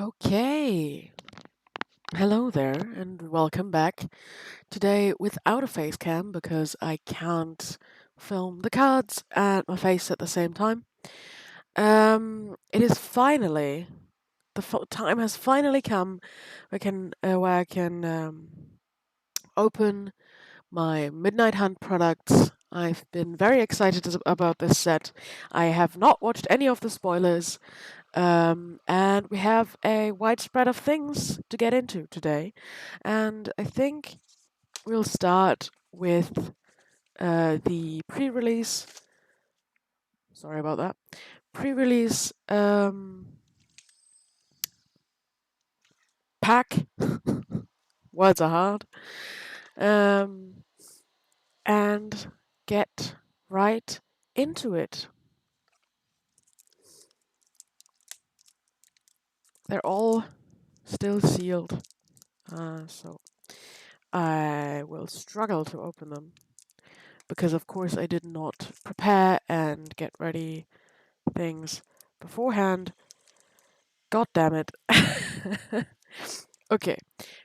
Okay, hello there and welcome back. Today without a face cam because I can't film the cards and my face at the same time. It is finally, time has finally come where I can open my Midnight Hunt products. I've been very excited about this set. I have not watched any of the spoilers. And we have a widespread of things to get into today. And I think we'll start with the pre release. Sorry about that. Pre release pack. Words are hard. Um, and get right into it. They're all still sealed. So I will struggle to open them. Because of course I did not prepare and get ready things beforehand. God damn it. Okay,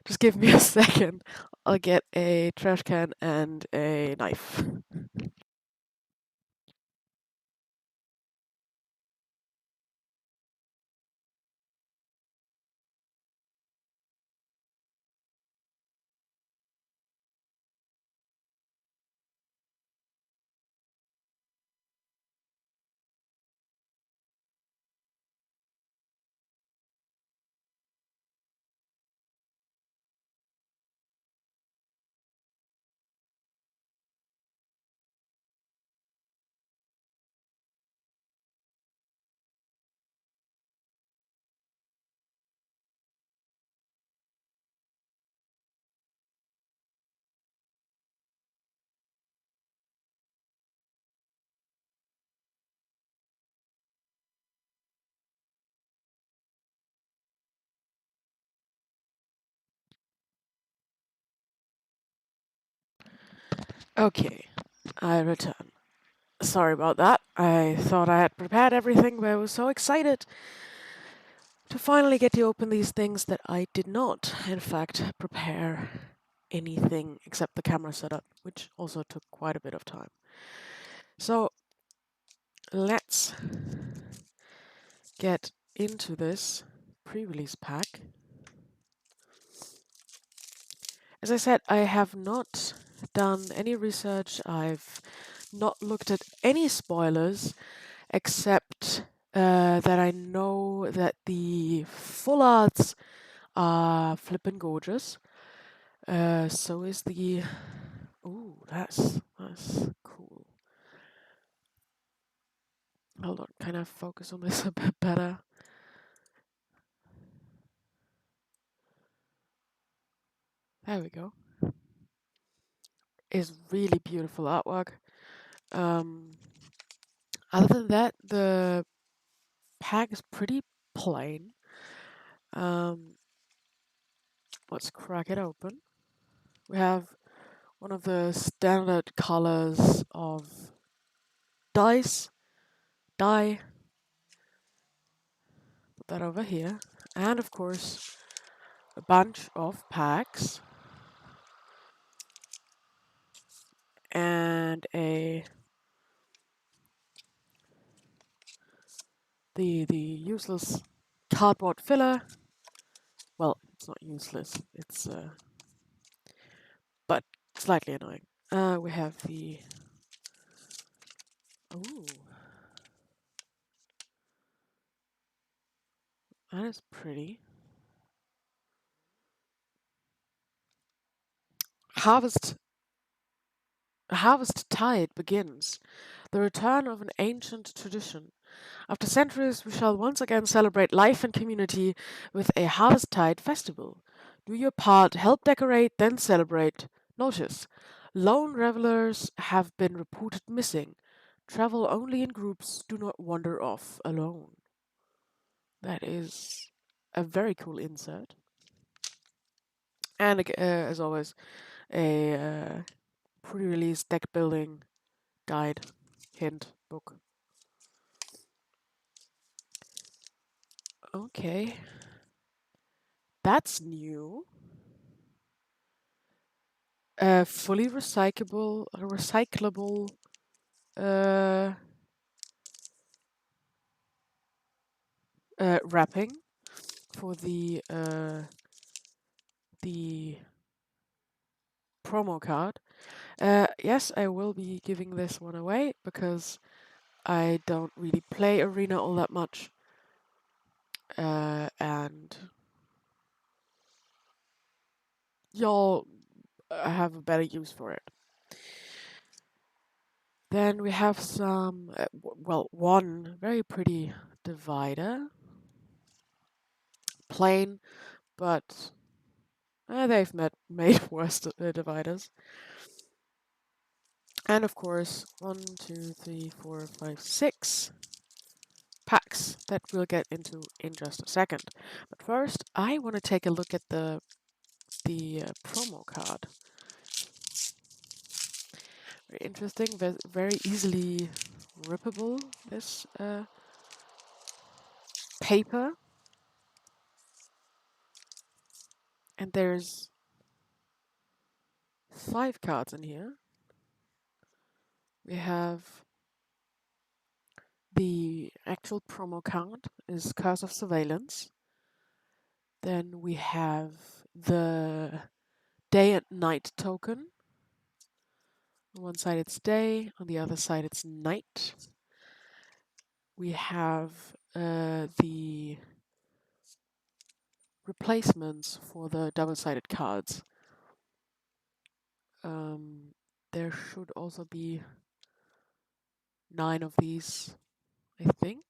just give me a second. I'll get a trash can and a knife. Okay, I return. Sorry about that. I thought I had prepared everything, but I was so excited to finally get to open these things that I did not, in fact, prepare anything except the camera setup, which also took quite a bit of time. So let's get into this pre-release pack. As I said, I have not done any research. I've not looked at any spoilers except that I know that the full arts are flippin' gorgeous. So is the... Ooh, that's cool. Hold on, can I focus on this a bit better? There we go. It's really beautiful artwork. Um, Other than that, the pack is pretty plain. Um, let's crack it open. We have one of the standard colors of die, put that over here, and of course a bunch of packs and the useless cardboard filler. Well, it's not useless. It's but slightly annoying. We have the ooh, that is pretty. Harvest Harvest Tide begins, the return of an ancient tradition. After centuries, we shall once again celebrate life and community with a Harvest Tide festival. Do your part, help decorate, then celebrate. Notice: lone revelers have been reported missing. Travel only in groups, do not wander off alone. That is a very cool insert. And as always, a pre-release deck building guide, hint, book. Okay. That's new. Fully recyclable wrapping for the promo card. Yes, I will be giving this one away because I don't really play Arena all that much. And y'all have a better use for it. Then we have some, one very pretty divider. Plain, but they've made worse dividers. And of course, 1, 2, 3, 4, 5, 6 packs that we'll get into in just a second. But first, I want to take a look at the promo card. Very interesting, very easily rippable, this paper. And there's 5 cards in here. We have the actual promo card is Curse of Surveillance. Then we have the day and night token. On one side it's day, on the other side it's night. We have the replacements for the double-sided cards. There should also be 9 of these, I think.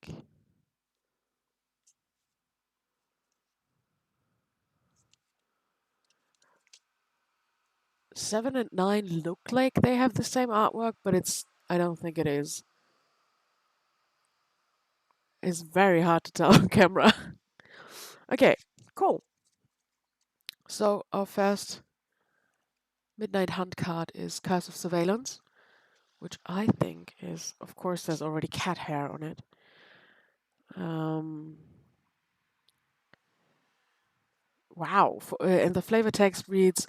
7 and 9 look like they have the same artwork, but I don't think it is. It's very hard to tell on camera. Okay, cool. So our first Midnight Hunt card is Curse of Surveillance, which I think is, of course, there's already cat hair on it. Wow. And the flavor text reads,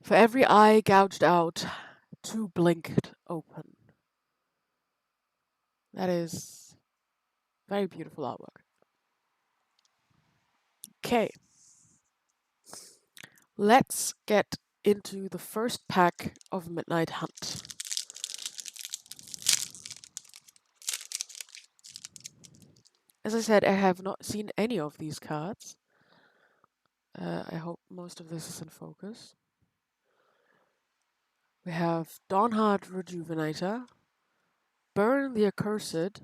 "For every eye gouged out, 2 blinked open." That is very beautiful artwork. Okay. Let's get into the first pack of Midnight Hunt. As I said, I have not seen any of these cards. I hope most of this is in focus. We have Dawnheart Rejuvenator, Burn the Accursed,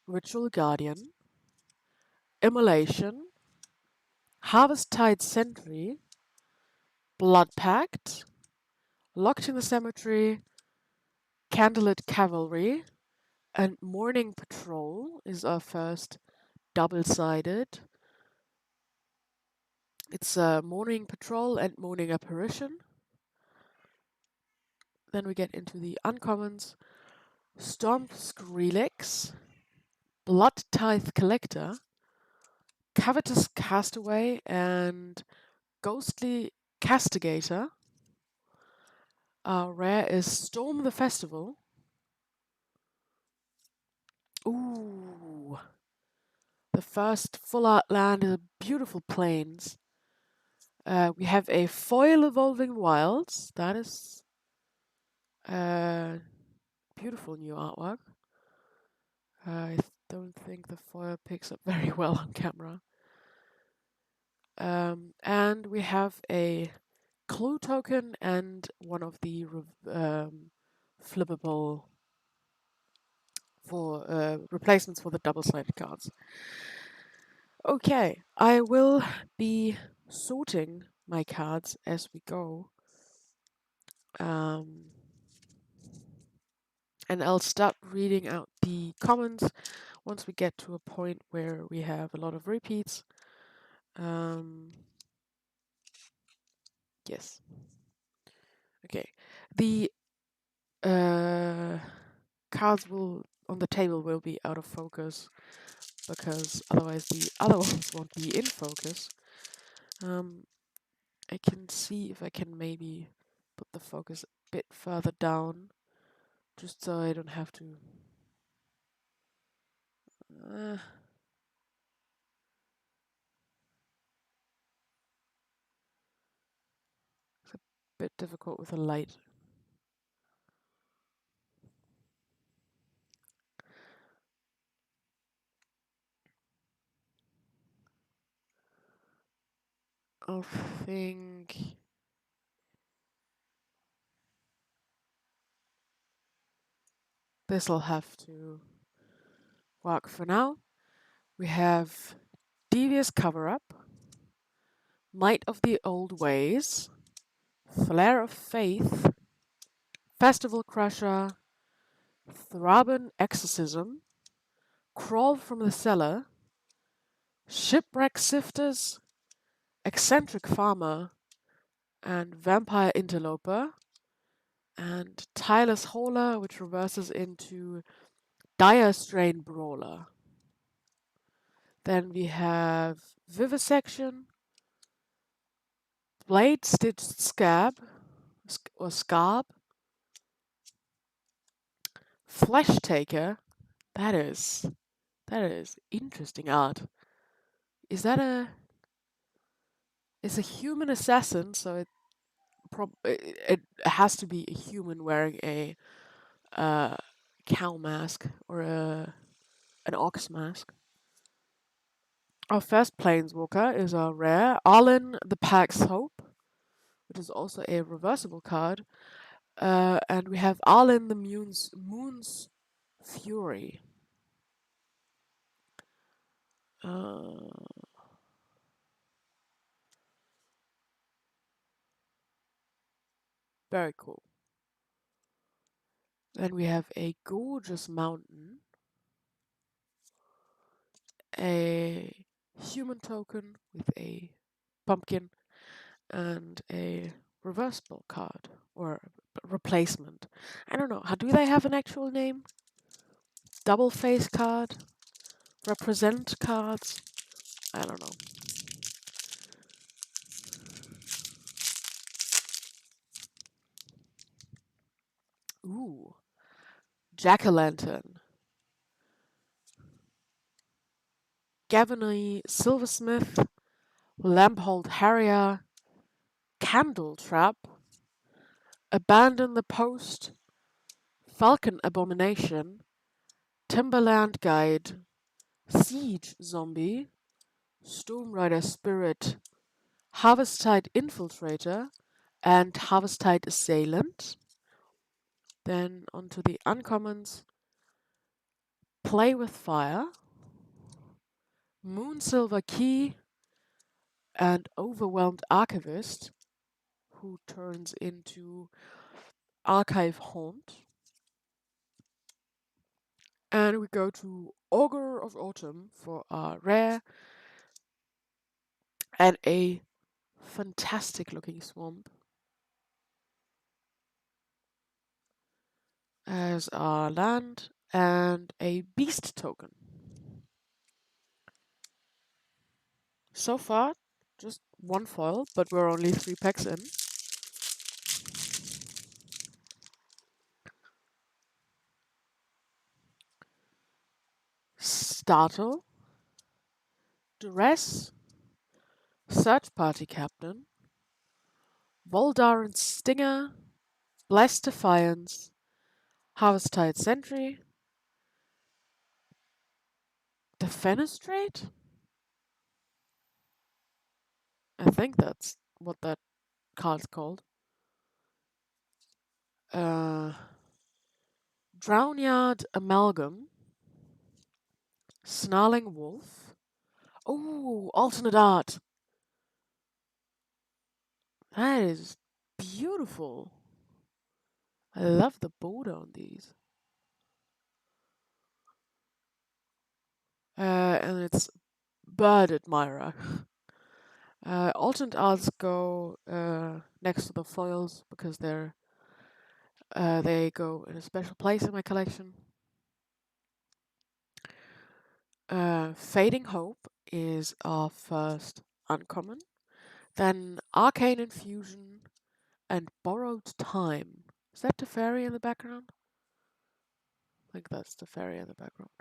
Ritual Guardian, Immolation, Harvest Tide Sentry, Blood Pact, Locked in the Cemetery, Candlelit Cavalry, and Morning Patrol is our first double-sided. It's Morning Patrol and Morning Apparition. Then we get into the uncommons. Storm Skrillex, Blood Tithe Collector, Covetous Castaway, and Ghostly Castigator. Our rare is Storm the Festival. Ooh. The first full art land is a beautiful plains. We have a foil Evolving Wilds. That is beautiful new artwork. I don't think the foil picks up very well on camera. And we have a clue token and one of the flippable for replacements for the double-sided cards. Okay, I will be sorting my cards as we go. And I'll start reading out the commons once we get to a point where we have a lot of repeats. Yes. Okay. The cards on the table will be out of focus because otherwise the other ones won't be in focus. Um, I can see if I can maybe put the focus a bit further down, just so I don't have to. Uh, it's a bit difficult with the light. I think this'll have to work for now. We have Devious Cover-Up, Might of the Old Ways, Flare of Faith, Festival Crusher, Thraben Exorcism, Crawl from the Cellar, Shipwreck Sifters, Eccentric Farmer, and Vampire Interloper, and Tireless Hauler, which reverses into Dire Strain Brawler. Then we have Vivisection, Blade Stitched Scab, or Scarb, Flesh Taker. That is interesting art. Is that a? It's a human assassin, so it has to be a human wearing a uh, cow mask or an ox mask. Our first planeswalker is a rare Arlen the Pack's Hope, which is also a reversible card. And we have Arlen the Moon's Fury. Uh, Very cool. Then we have a gorgeous mountain, a human token with a pumpkin, and a reversible card or replacement. I don't know. How do they have an actual name? Double face card, represent cards. I don't know. Ooh, Jack-o'-lantern, Gavany Silversmith, Lamphold Harrier, Candle Trap, Abandon the Post, Falcon Abomination, Timberland Guide, Siege Zombie, Stormrider Spirit, Harvesttide Infiltrator, and Harvesttide Assailant. Then onto the uncommons, Play with Fire, Moonsilver Key, and Overwhelmed Archivist, who turns into Archive Haunt. And we go to Augur of Autumn for our rare and a fantastic looking swamp as our land and a beast token. So far, just one foil, but we're only 3 packs in. Startle, Duress, Search Party Captain, Voldaren's Stinger, Blessed Defiance, Harvesttide Sentry, Defenestrate? I think that's what that card's called. Drownyard Amalgam, Snarling Wolf. Oh, alternate art. That is beautiful. I love the border on these. And it's Bird Admirer. Alternate arts go next to the foils because they go in a special place in my collection. Fading Hope is our first uncommon. Then Arcane Infusion and Borrowed Time. Is that the fairy in the background? I think that's the fairy in the background.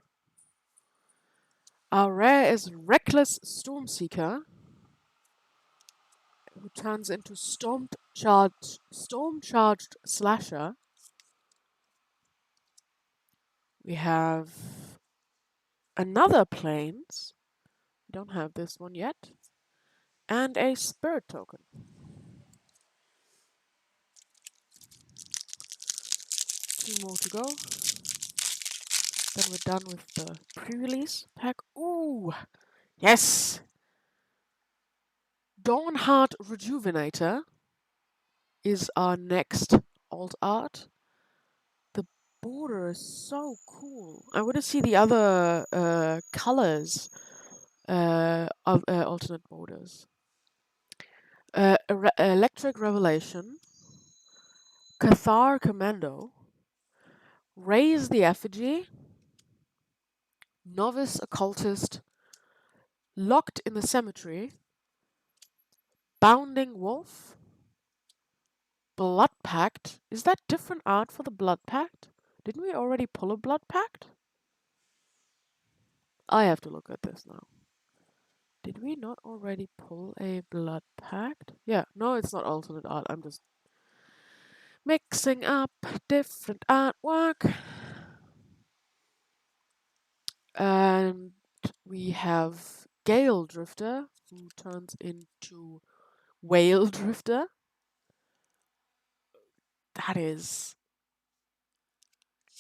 Our rare is Reckless Stormseeker, who turns into Storm-Charged Slasher. We have another Plains. We don't have this one yet. And a Spirit Token. 2 more to go. Then we're done with the pre-release pack. Ooh! Yes! Dawnheart Rejuvenator is our next alt art. The border is so cool. I want to see the other colors of alternate borders. Electric Revelation, Cathar Commando, Raise the Effigy, Novice Occultist, Locked in the Cemetery, Bounding Wolf, Blood Pact. Is that different art for the Blood Pact? Didn't we already pull a Blood Pact? I have to look at this now. Did we not already pull a Blood Pact? Yeah, no, it's not alternate art. I'm just mixing up different artwork. And we have Gale Drifter, who turns into Whale Drifter. That is...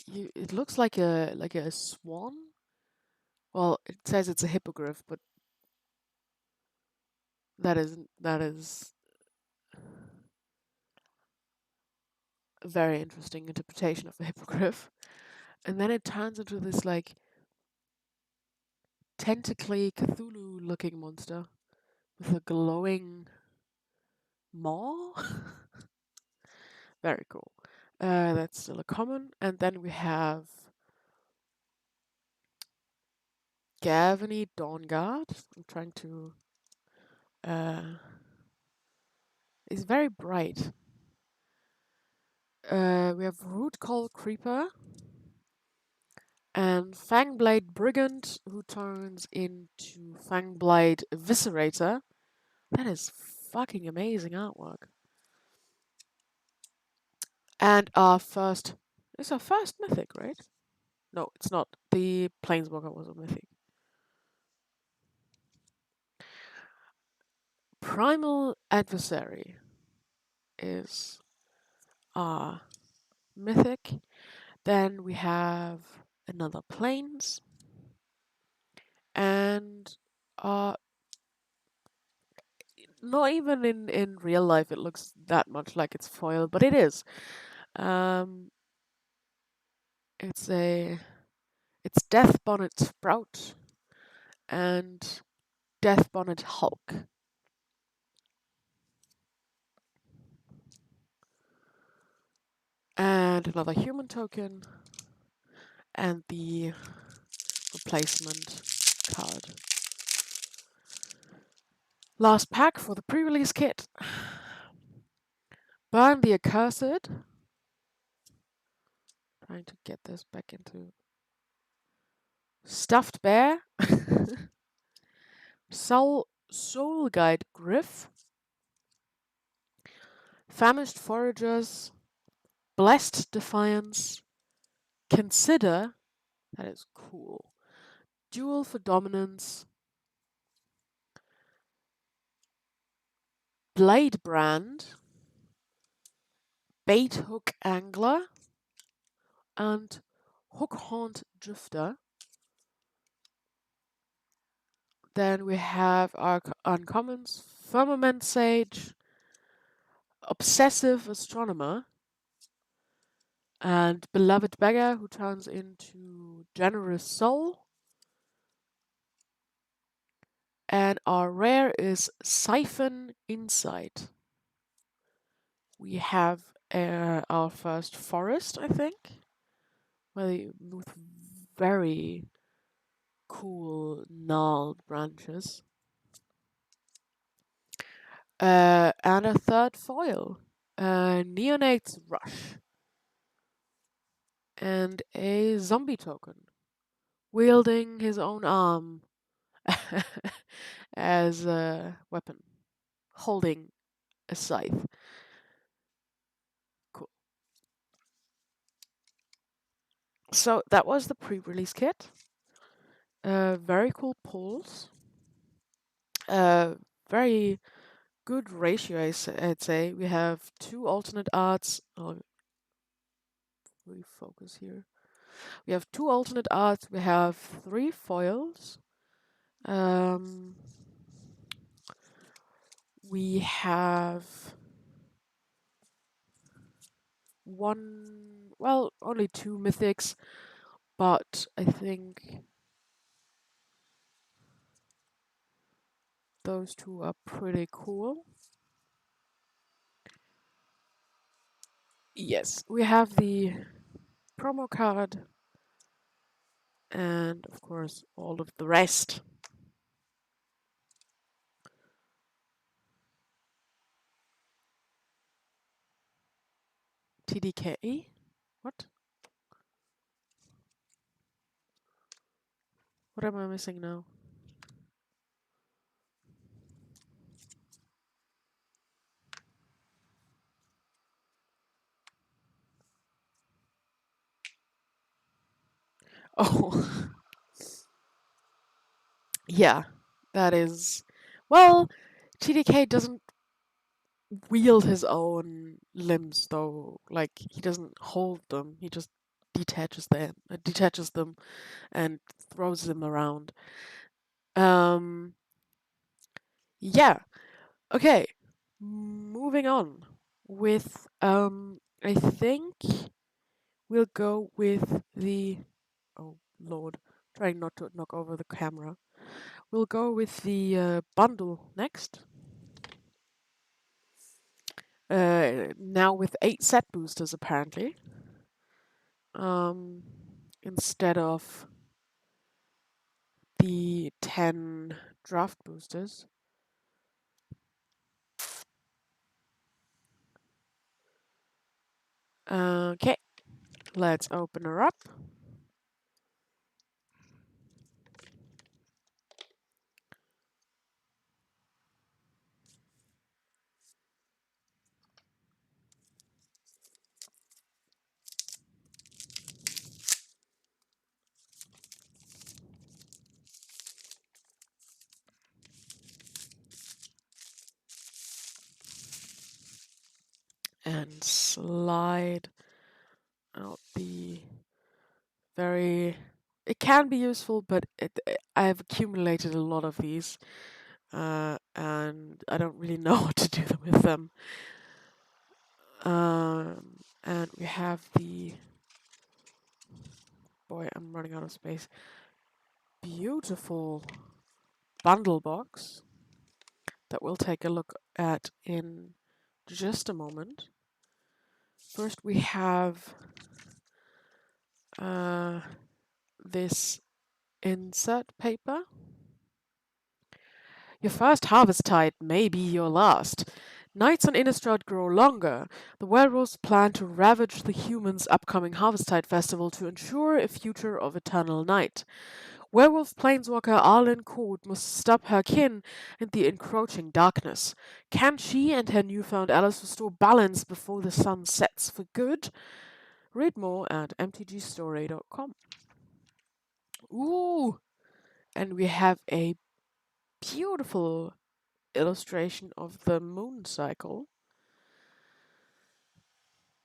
it looks like a swan. Well, it says it's a hippogriff, but that is a very interesting interpretation of a hippogriff. And then it turns into this like tentacly Cthulhu looking monster with a glowing maw. Very cool. That's still a common. And then we have Gavany Dawnguard. I'm trying to it's very bright. We have Rootcall Creeper and Fangblade Brigand, who turns into Fangblade Eviscerator. That is fucking amazing artwork. And it's our first mythic, right? No, it's not. The Planeswalker was a mythic. Primal Adversary is our mythic. Then we have another Plains. And not even in real life it looks that much like it's foil, but it is. It's Death Bonnet Sprout and Death Bonnet Hulk. And another human token and the replacement card. Last pack for the pre-release kit. Burn the Accursed. Trying to get this back into Stuffed Bear. Soul Guide Griff. Famished Foragers. Blessed Defiance. Consider. That is cool. Duel for Dominance. Blade Brand. Bait Hook Angler. And Hook Haunt Drifter. Then we have our uncommons, Firmament Sage, Obsessive Astronomer, and Beloved Beggar, who turns into Generous Soul. And our rare is Siphon Insight. We have our first forest, I think, with very cool gnarled branches. And a third foil. Neonate's Rush. And a zombie token. Wielding his own arm as a weapon. Holding a scythe. Cool. So that was the pre-release kit. Very cool pulls. Very good ratio, I'd say. We have 2 alternate arts. I'll refocus here. We have 2 alternate arts. We have 3 foils. Um, we have only 2 mythics, but I think those 2 are pretty cool. Yes, we have the promo card and, of course, all of the rest. TDKE? What? What am I missing now? Oh, yeah, that is. Well, TDK doesn't wield his own limbs though. Like he doesn't hold them. He just detaches them and throws them around. Um, yeah. Okay. Moving on with I think we'll go with the oh Lord, trying not to knock over the camera. We'll go with the bundle next. Now with 8 set boosters apparently. Um, instead of the 10 draft boosters. Okay, let's open her up. And slide out the very. It can be useful, but I've accumulated a lot of these, and I don't really know what to do with them. And we have the. Boy, I'm running out of space. Beautiful bundle box that we'll take a look at in just a moment. First, we have this insert paper. Your first harvest tide may be your last. Nights on Innistrad grow longer. The werewolves plan to ravage the humans' upcoming Harvesttide festival to ensure a future of eternal night. Werewolf planeswalker Arlen Court must stop her kin in the encroaching darkness. Can she and her newfound allies restore balance before the sun sets for good? Read more at mtgstory.com. Ooh! And we have a beautiful illustration of the moon cycle.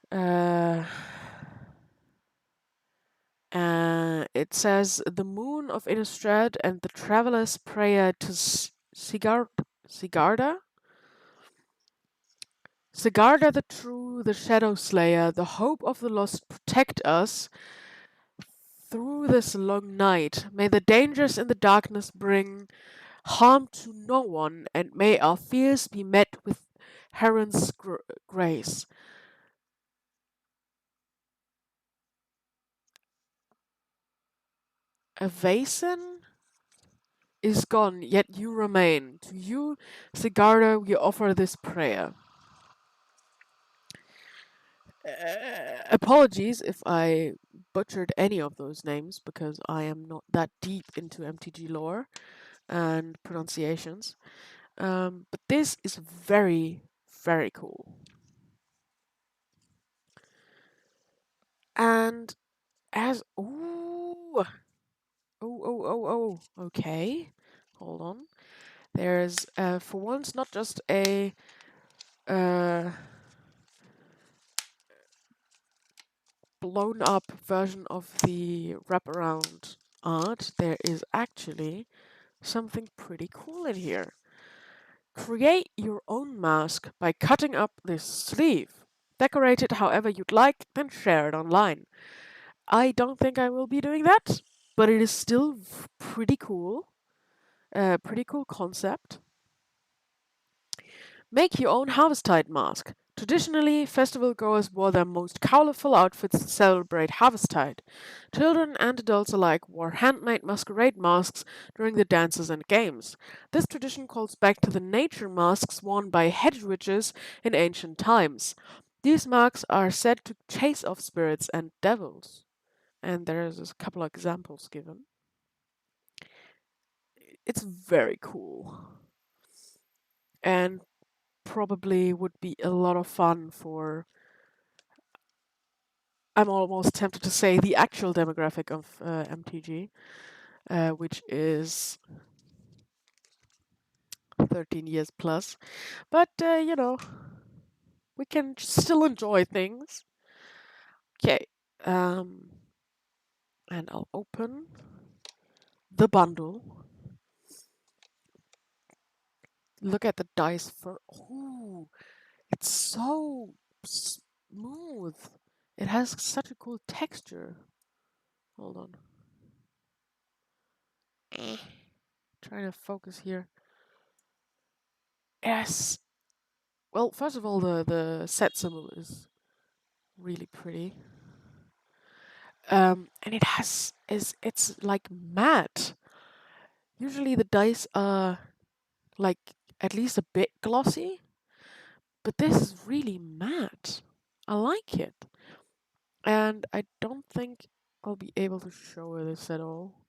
Uh, it says the moon of Innistrad and the traveler's prayer to Sigarda? Sigarda the true, the shadow slayer, the hope of the lost protect us through this long night. May the dangers in the darkness bring harm to no one, and may our fears be met with Heron's grace. A Vaesen? is gone, yet you remain. To you, Sigarda, we offer this prayer. Apologies if I butchered any of those names, because I am not that deep into MTG lore and pronunciations. But this is very, very cool. And as... Ooh! Okay. Hold on. There's, for once, not just a blown up version of the wraparound art. There is actually something pretty cool in here. Create your own mask by cutting up this sleeve. Decorate it however you'd like, then share it online. I don't think I will be doing that, but it is still pretty cool. Pretty cool concept. Make your own Harvesttide mask. Traditionally, festival goers wore their most colorful outfits to celebrate Harvesttide. Children and adults alike wore handmade masquerade masks during the dances and games. This tradition calls back to the nature masks worn by hedge witches in ancient times. These masks are said to chase off spirits and devils. And there's a couple of examples given. It's very cool. And probably would be a lot of fun for, I'm almost tempted to say, the actual demographic of MTG, which is 13 years plus. But, we can still enjoy things. Okay. And I'll open the bundle. Look at the dice for... Ooh, it's so smooth. It has such a cool texture. Hold on. Trying to focus here. Yes. Well, first of all, the set symbol is really pretty. And it it's like matte. Usually the dice are like at least a bit glossy, but this is really matte. I like it. And I don't think I'll be able to show this at all.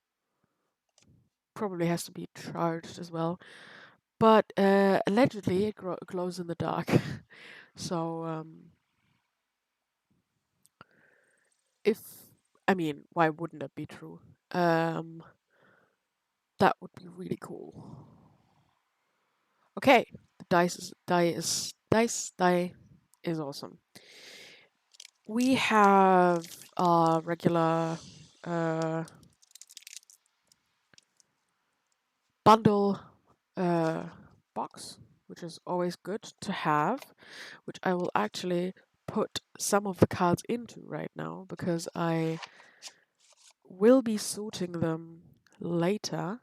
Probably has to be charged as well. But allegedly it glows in the dark. So, why wouldn't that be true? That would be really cool. Okay, the die is awesome. We have a regular bundle box, which is always good to have, which I will actually put some of the cards into right now because I will be sorting them later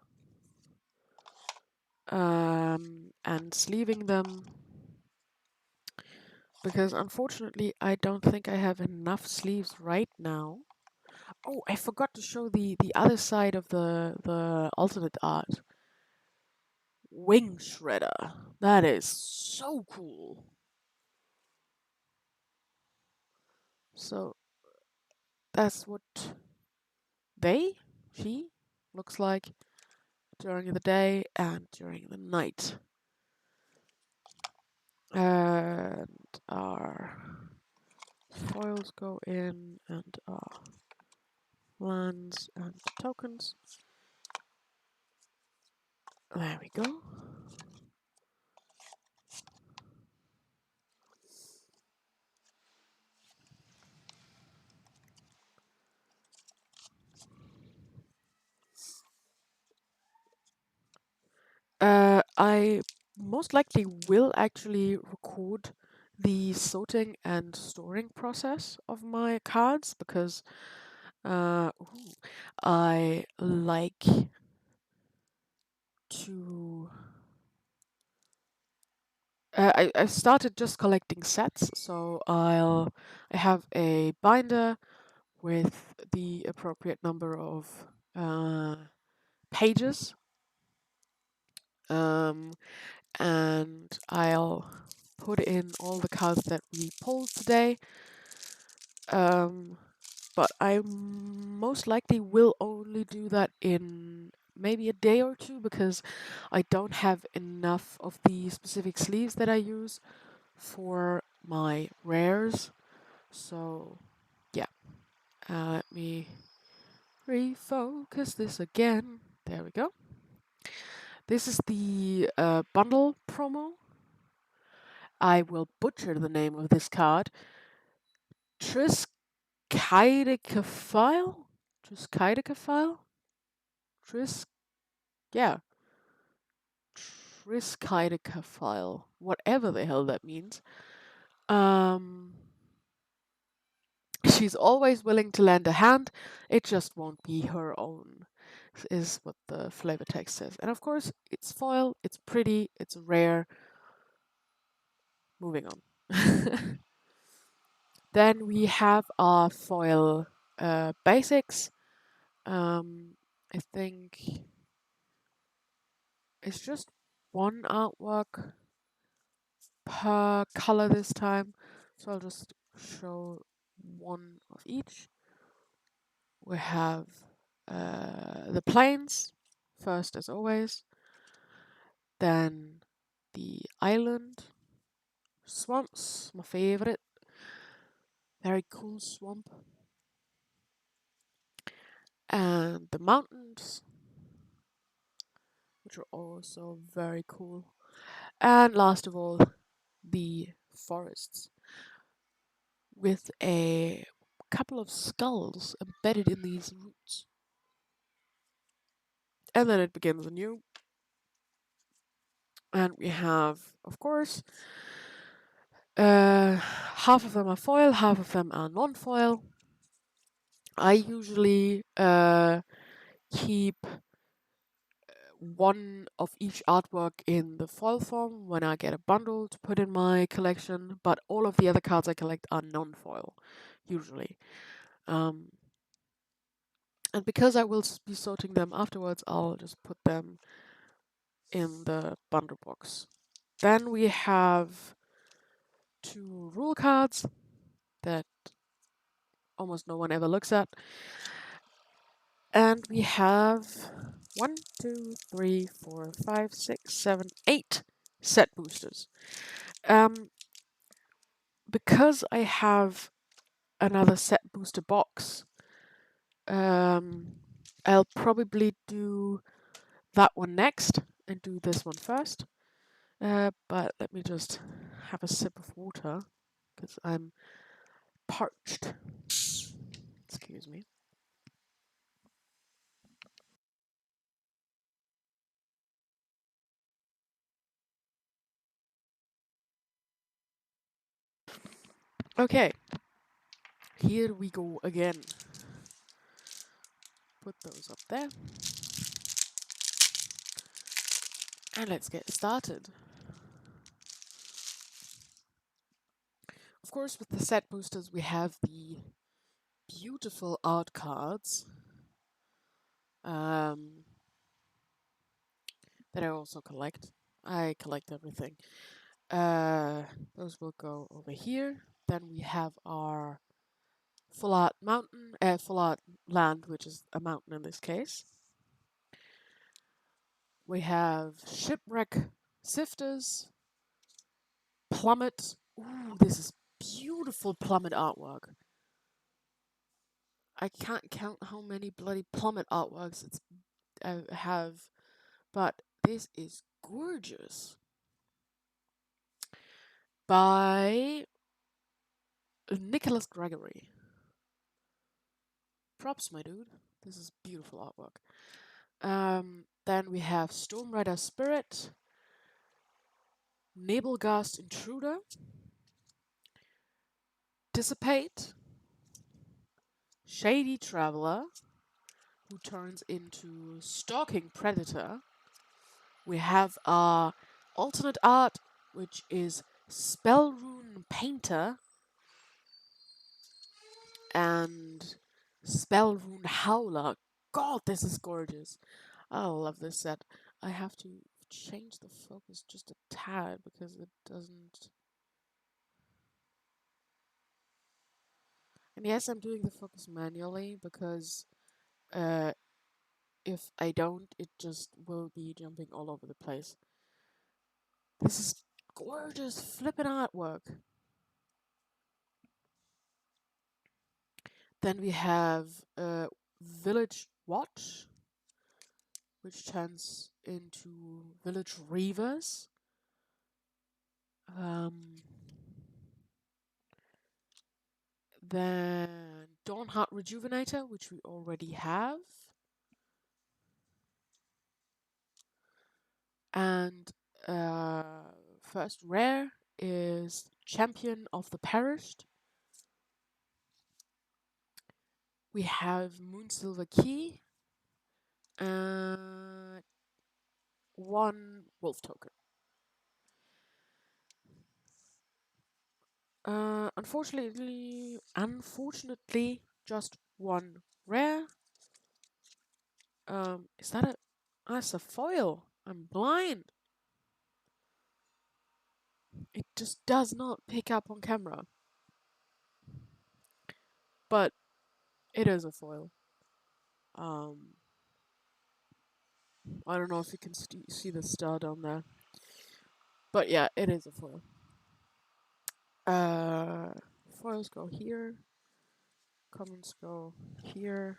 and sleeving them because unfortunately I don't think I have enough sleeves right now. Oh, I forgot to show the other side of the alternate art. Wing Shredder. That is so cool. So that's what she looks like during the day and during the night. And our foils go in and our lands and tokens. There we go. I most likely will actually record the sorting and storing process of my cards because I like to. I started just collecting sets, so I have a binder with the appropriate number of pages Um, and I'll put in all the cards that we pulled today. But I most likely will only do that in maybe a day or two because I don't have enough of the specific sleeves that I use for my rares. So, yeah. Let me refocus this again. There we go. This is the bundle promo. I will butcher the name of this card. Triskaidekaphile? Triskaidekaphile? Tris... Yeah. Triskaidekaphile. Whatever the hell that means. Um... She's always willing to lend a hand. It just won't be her own, is what the flavor text says. And of course, it's foil, it's pretty, it's rare. Moving on. Then we have our foil basics. I think it's just one artwork per color this time. So I'll just show one of each. We have the plains first, as always. Then the island. Swamps, my favorite. Very cool swamp. And the mountains, which are also very cool. And last of all, the forests, with a couple of skulls embedded in these roots. And then it begins anew. And we have, of course, half of them are foil, half of them are non-foil. I usually keep one of each artwork in the foil form when I get a bundle to put in my collection, but all of the other cards I collect are non-foil, usually. And because I will be sorting them afterwards, I'll just put them in the bundle box. Then we have 2 rule cards that almost no one ever looks at. And we have 1, 2, 3, 4, 5, 6, 7, 8 set boosters. Because I have another set booster box, I'll probably do that one next and do this one first. But let me just have a sip of water because I'm parched. Excuse me. Okay, here we go again. Put those up there. And let's get started. Of course, with the set boosters, we have the beautiful art cards that I also collect. I collect everything. Those will go over here. Then we have our full art mountain, full art land, which is a mountain in this case. We have shipwreck sifters, plummet. Ooh, this is beautiful plummet artwork. I can't count how many bloody plummet artworks I have, but this is gorgeous. By Nicholas Gregory. Props, my dude. This is beautiful artwork. Then we have Stormrider Spirit, Nebelgast Intruder, Dissipate, Shady Traveler, who turns into Stalking Predator. We have our alternate art, which is Spellrune Painter and Spellrune Howler. God, this is gorgeous. I love this set. I have to change the focus just a tad because it doesn't. And yes, I'm doing the focus manually because uh, if I don't, it just will be jumping all over the place. This is gorgeous flippin' artwork. Then we have Village Watch, which turns into Village Reavers. Then Dawnheart Rejuvenator, which we already have. And first rare is Champion of the Perished. We have Moonsilver Key and one wolf token. Unfortunately, just one rare. Is that a? That's a foil. I'm blind. It just does not pick up on camera. But it is a foil. I don't know if you can see the star down there. But yeah, it is a foil. Foils go here. Commons go here.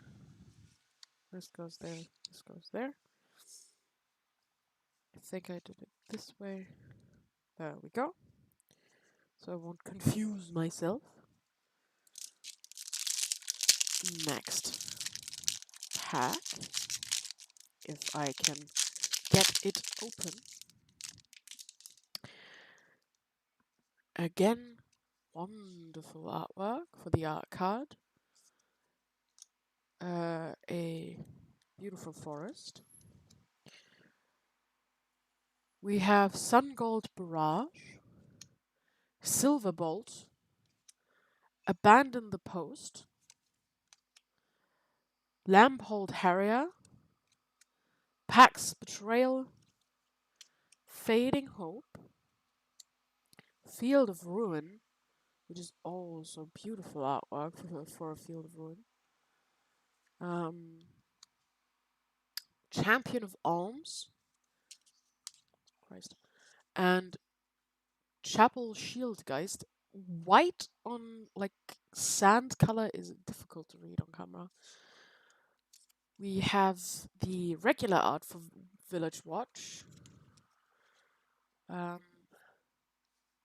This goes there. This goes there. I think I did it this way. There we go. So I won't confuse myself. Next pack. If I can get it open. Again, wonderful artwork for the art card. A beautiful forest. We have Sun Gold Barrage, Silver Bolt, Abandon the Post, Lamphold Harrier, Pax Betrayal, Fading Hope, Field of Ruin, which is also beautiful artwork for a Field of Ruin. Champion of Alms, Christ, and Chapel Shieldgeist. White on like sand color is difficult to read on camera. We have the regular art for Village Watch.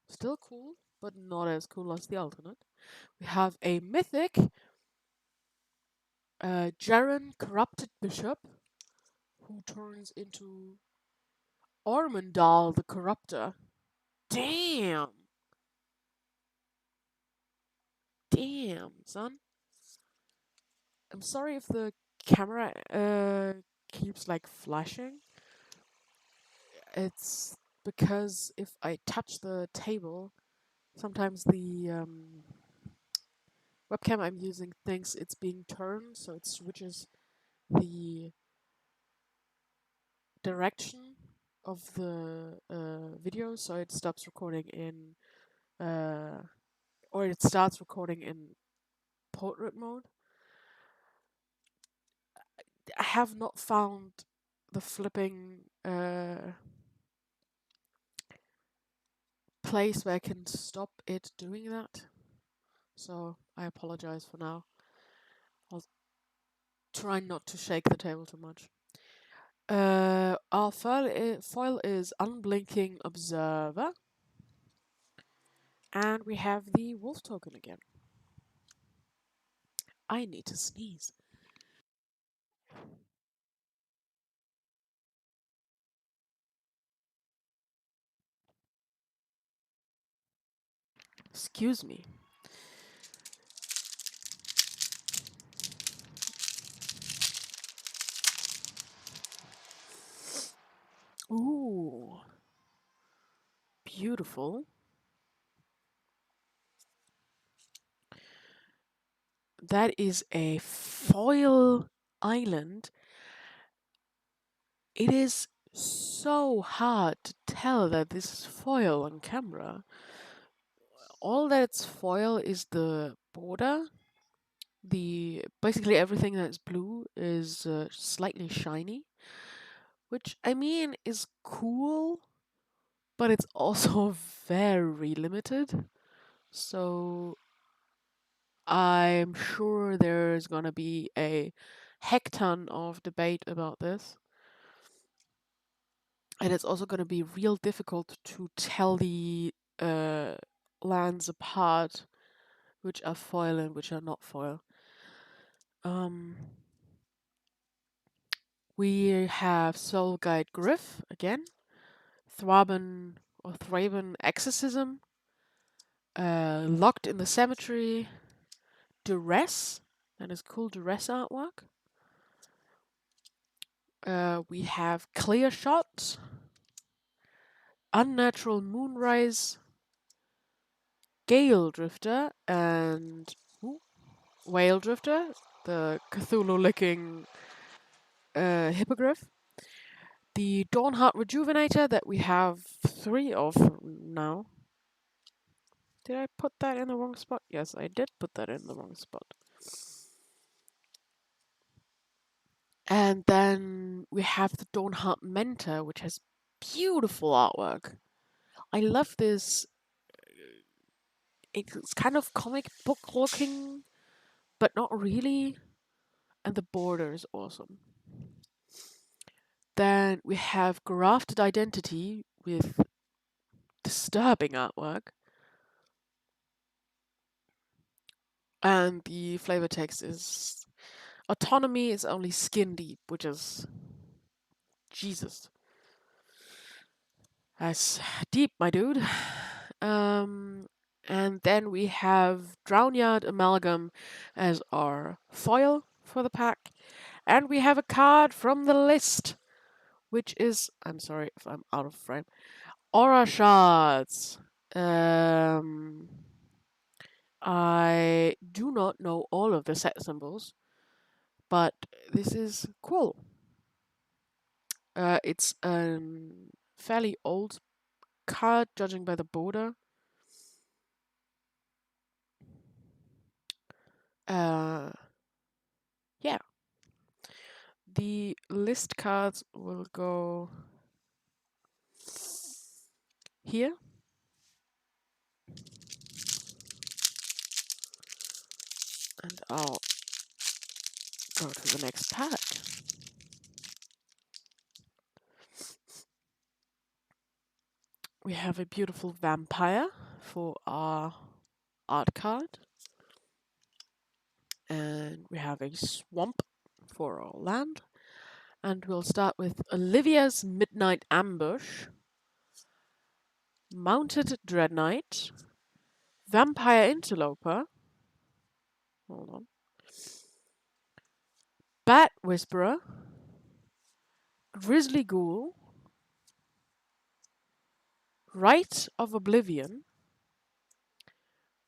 Still cool, but not as cool as the alternate. We have a mythic Jaren Corrupted Bishop, who turns into Ormondal the Corruptor. Damn! Damn, son. I'm sorry if the camera keeps like flashing. It's because if I touch the table, sometimes the webcam I'm using thinks it's being turned, so it switches the direction of the video, so it stops recording in or it starts recording in portrait mode. I have not found the flipping place where I can stop it doing that, so I apologize for now. I'll try not to shake the table too much. Our foil is Unblinking Observer. And we have the wolf token again. I need to sneeze. Excuse me. Ooh. Beautiful. That is a foil island. It is so hard to tell that this is foil on camera. All that's foil is the border. The basically everything that's blue is slightly shiny, which I mean is cool, but it's also very limited. So I'm sure there's gonna be a heck ton of debate about this. And it's also gonna be real difficult to tell the uh, lands apart, which are foil and which are not foil. Um, we have Soul Guide Griff again, Thraben Exorcism, Locked in the Cemetery, Duress, that is cool Duress artwork. We have Clear Shot, Unnatural Moonrise, Gale Drifter, and Whale Drifter, the Cthulhu-licking hippogriff. The Dawnheart Rejuvenator that we have 3 of now. Did I put that in the wrong spot? Yes, I did put that in the wrong spot. And then we have the Dawnheart Mentor, which has beautiful artwork. I love this. It's kind of comic book looking, but not really. And the border is awesome. Then we have Grafted Identity with disturbing artwork. And the flavor text is autonomy is only skin deep, which is Jesus. That's deep, my dude. And then we have Drownyard Amalgam as our foil for the pack. And we have a card from the list, which is, I'm sorry if I'm out of frame, Aura Shards. I do not know all of the set symbols, but this is cool. It's a fairly old card, judging by the border. Yeah. The list cards will go here. And I'll go to the next pack. We have a beautiful vampire for our art card. And we have a swamp for our land. And we'll start with Olivia's Midnight Ambush, Mounted Dread Knight, Vampire Interloper, hold on, Bat Whisperer, Grizzly Ghoul, Rite of Oblivion,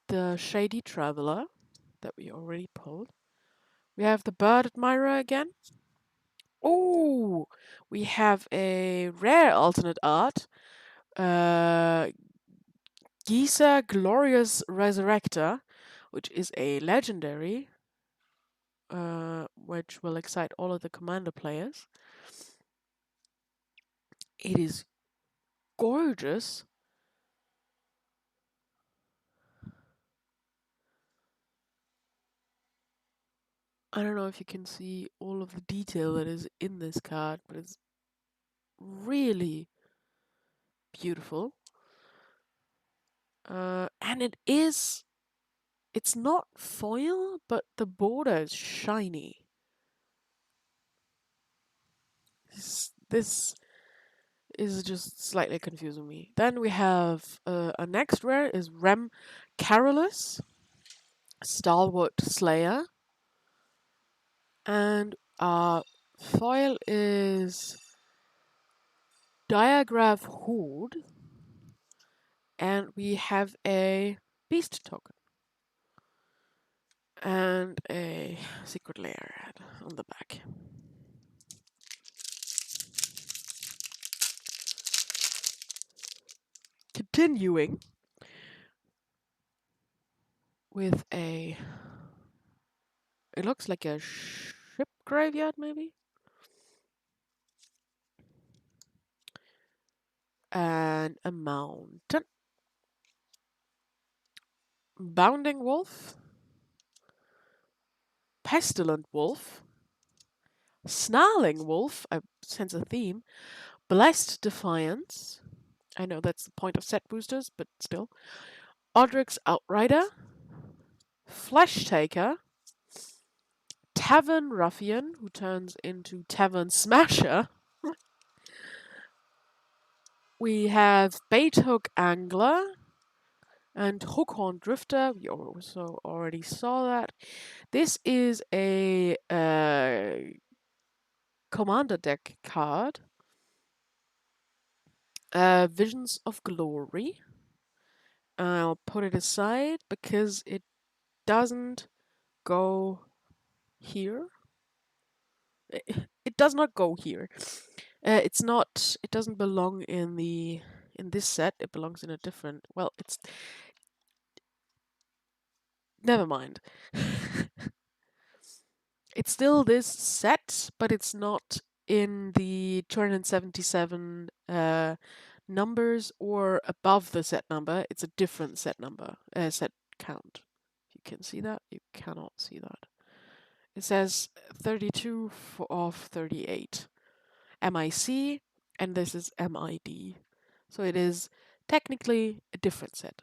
the Shady Traveler that we already pulled. We have the Bird Admirer again. Oh, we have a rare alternate art. Gisa Glorious Resurrector, which is a legendary, which will excite all of the commander players. It is gorgeous. I don't know if you can see all of the detail that is in this card, but it's really beautiful. And it's not foil, but the border is shiny. This is just slightly confusing me. Then we have a next rare is Rem Carolus, Stalwart Slayer, and our foil is Diagraph Horde, and we have a Beast token and a Secret Lair on the back. Continuing with a, it looks like a ship graveyard maybe? And a mountain. Bounding wolf. Pestilent wolf. Snarling wolf, I sense a theme. Blessed defiance. I know that's the point of set boosters, but still. Odric's outrider. Flesh taker. Tavern ruffian, who turns into tavern smasher. We have baithook angler and hookhorn drifter. We also already saw that. This is a commander deck card. Visions of Glory. I'll put it aside because it doesn't go here. It does not go here. It's not. It doesn't belong in this set. It belongs in a different. Well, it's. Never mind. It's still this set, but it's not in the 277 numbers or above the set number. It's a different set number, set count. You can see that? You cannot see that. It says 32 of 38. MIC, and this is MID. So it is technically a different set.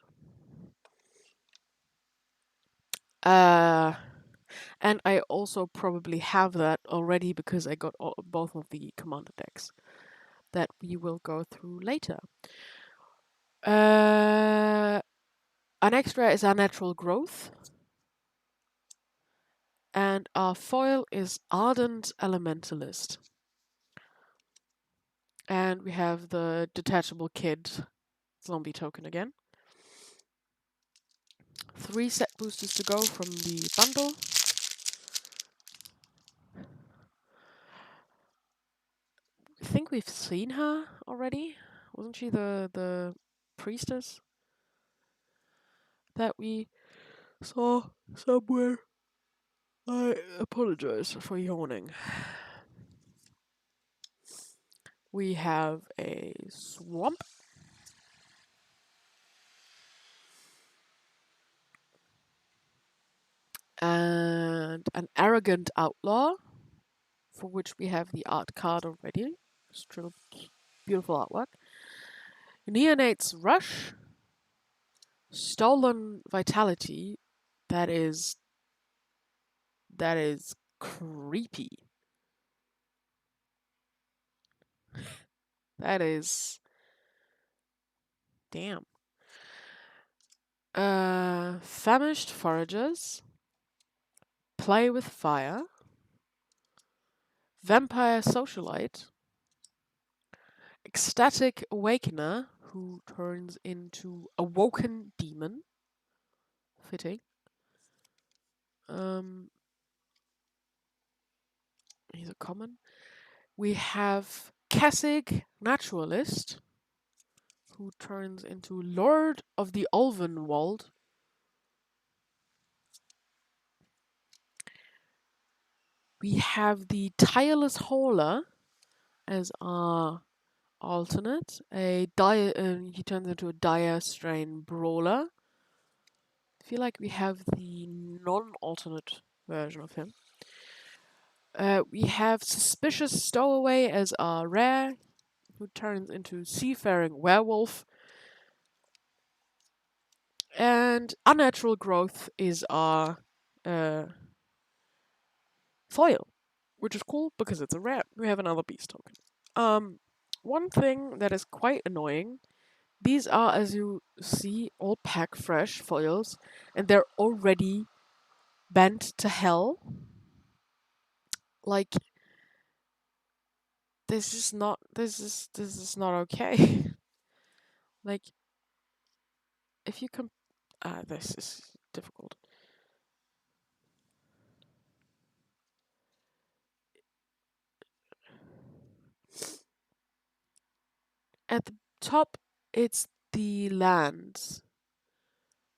And I also probably have that already because I got both of the commander decks that we will go through later. An extra is our natural growth. And our foil is Ardent Elementalist. And we have the detachable kid zombie token again. 3 set boosters to go from the bundle. I think we've seen her already. Wasn't she the priestess that we saw somewhere? I apologize for yawning. We have a swamp. And an arrogant outlaw, for which we have the art card already. Still beautiful artwork. Neonate's Rush. Stolen Vitality. That is creepy. That is damn. Famished Foragers. Play with Fire. Vampire Socialite. Ecstatic Awakener, who turns into Awoken Demon. Fitting. He's a common. We have Kessig Naturalist, who turns into Lord of the Ulvenwald. We have the Tireless Hauler as our alternate. He turns into a Dire Strain Brawler. I feel like we have the non-alternate version of him. We have Suspicious Stowaway as our rare, who turns into Seafaring Werewolf. And Unnatural Growth is our foil, which is cool because it's a rare. We have another beast token. One thing that is quite annoying, these are, as you see, all pack fresh foils, and they're already bent to hell. Like, this is not okay. Like, if you this is difficult. At the top, it's the lands,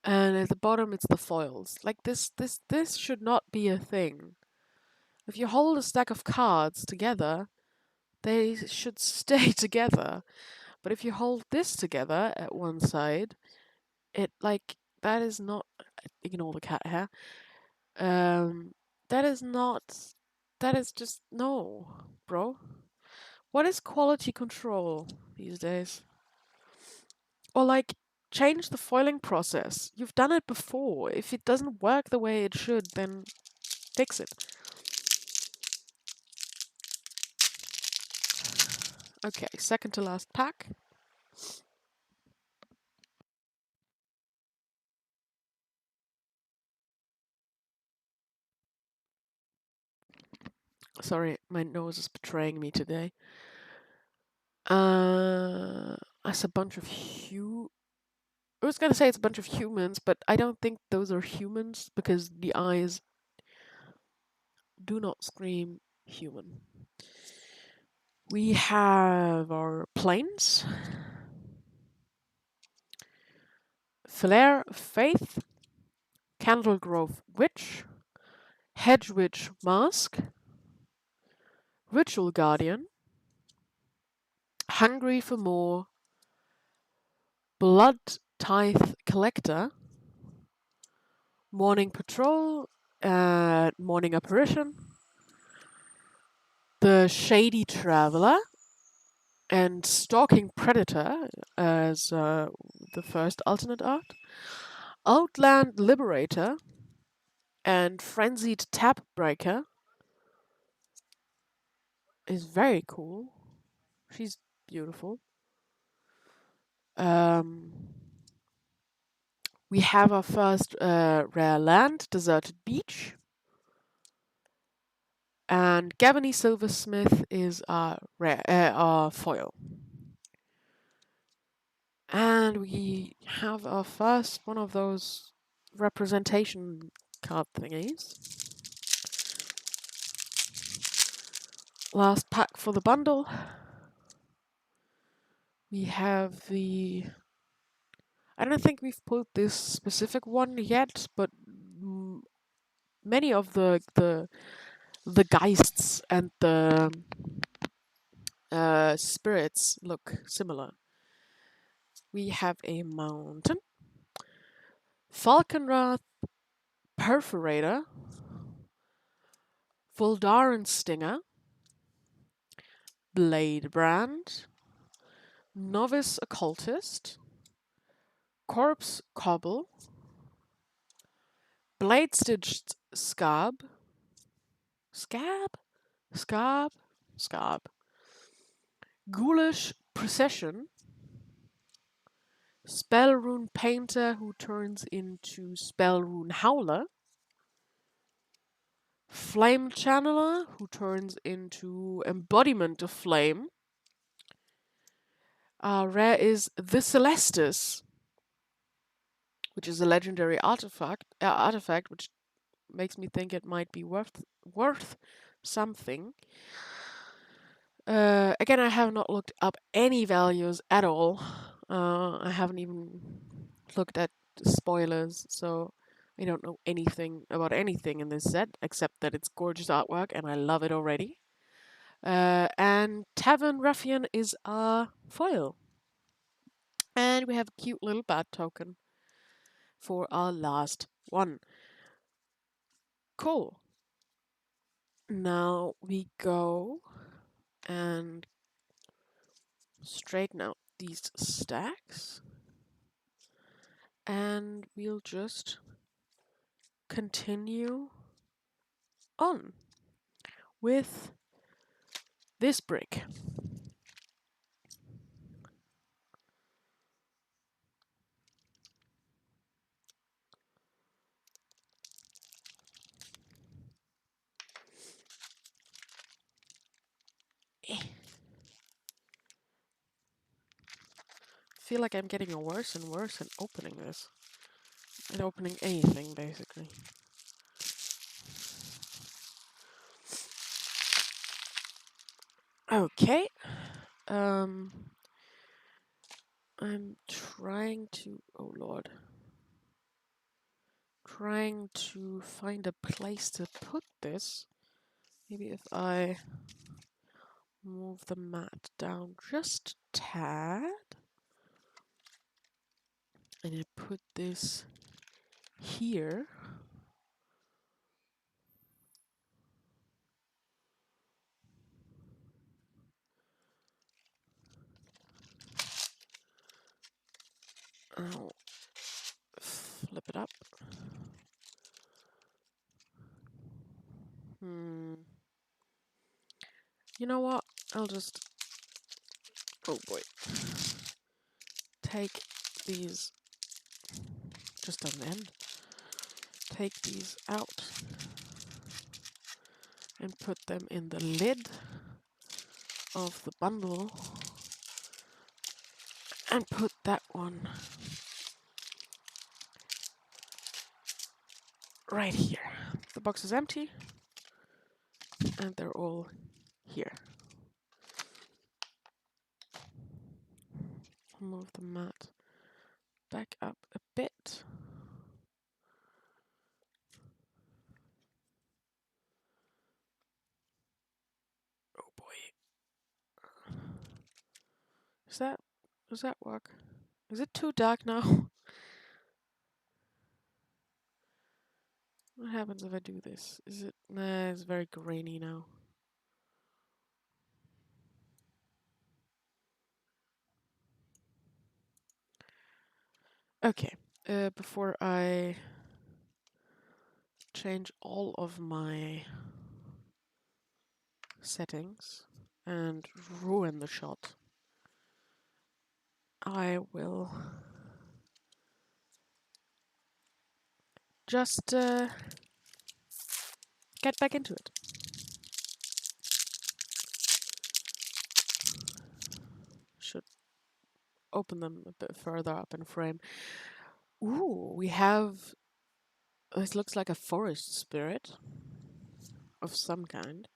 and at the bottom it's the foils. Like this should not be a thing. If you hold a stack of cards together, they should stay together. But if you hold this together at one side, it like that is not. Ignore the cat hair. Um, that is not. That is just no, bro. What is quality control these days? Or like change the foiling process. You've done it before. If it doesn't work the way it should, then fix it. Okay, second to last pack. Sorry, my nose is betraying me today. It's a bunch of I was gonna say it's a bunch of humans, but I don't think those are humans because the eyes do not scream human. We have our planes. Flare of Faith, Candlegrove Witch, Hedge Witch Mask, Ritual Guardian, Hungry for More, Blood Tithe Collector, Morning Patrol, Morning Apparition, The Shady Traveler, and Stalking Predator as the first alternate art, Outland Liberator, and Frenzied Tap Breaker is very cool. She's beautiful. Um, we have our first rare land, Deserted Beach. And Gavany Silversmith is our our foil. And we have our first one of those representation card thingies. Last pack for the bundle. We have the... I don't think we've pulled this specific one yet, but many of the geists and the spirits look similar. We have a mountain, Falconwrath Perforator, Voldaren Stinger, Bladebrand, Novice Occultist, Corpse Cobble, Blade Stitched Scab, Ghoulish Procession, Spellrune Painter who turns into Spellrune Howler, Flame Channeler who turns into Embodiment of Flame. Rare is the Celestis, which is a legendary artifact which makes me think it might be worth something. Again, I have not looked up any values at all. I haven't even looked at spoilers, so I don't know anything about anything in this set except that it's gorgeous artwork and I love it already. And Tavern Ruffian is our foil. And we have a cute little bat token for our last one. Cool. Now we go and straighten out these stacks. And we'll just continue on with this brick. I feel like I'm getting worse and worse at opening this. At opening anything, basically. Okay. I'm trying to, oh lord, trying to find a place to put this. Maybe if I move the mat down just a tad, and I put this here. I'll flip it up. You know what? I'll just, oh boy, take these just on the end. Take these out and put them in the lid of the bundle and put that one right here. The box is empty and they're all here. Move the mat back up a bit. Oh boy. Does that work? Is it too dark now? What happens if I do this? Is it, nah, it's very grainy now. Okay, before I change all of my settings and ruin the shot, I will just get back into it. Should open them a bit further up in frame. Ooh, we have, this looks like a forest spirit of some kind.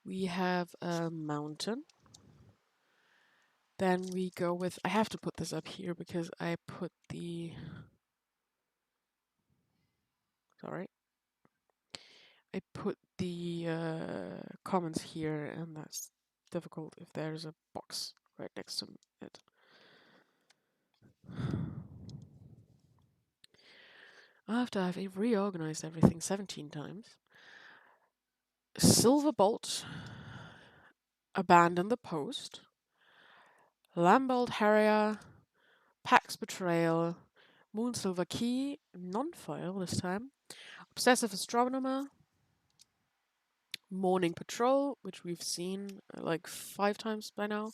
We have a mountain. Then we go with, I have to put this up here because I put the, sorry. I put the comments here, and that's difficult if there's a box right next to it. After I've reorganized everything 17 times, Silverbolt, Abandon the Post, Lambert Harrier, Pax Betrayal, Moonsilver Key, non-foil this time, Obsessive Astronomer, Morning Patrol, which we've seen like 5 times by now,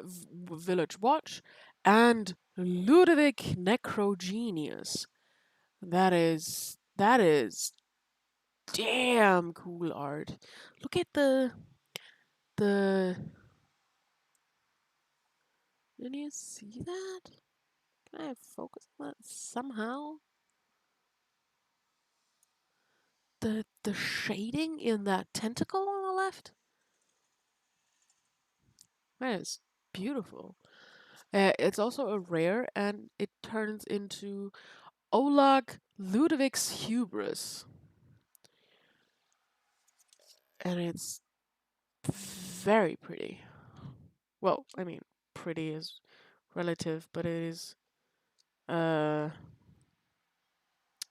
Village Watch, and Ludovic Necrogenius. That is damn cool art. Look at the Can you see that? Can I focus on that somehow? The shading in that tentacle on the left? That is beautiful. It's also a rare, and it turns into Olag Ludovic's Hubris. And it's very pretty. Well, I mean, pretty is relative, but it is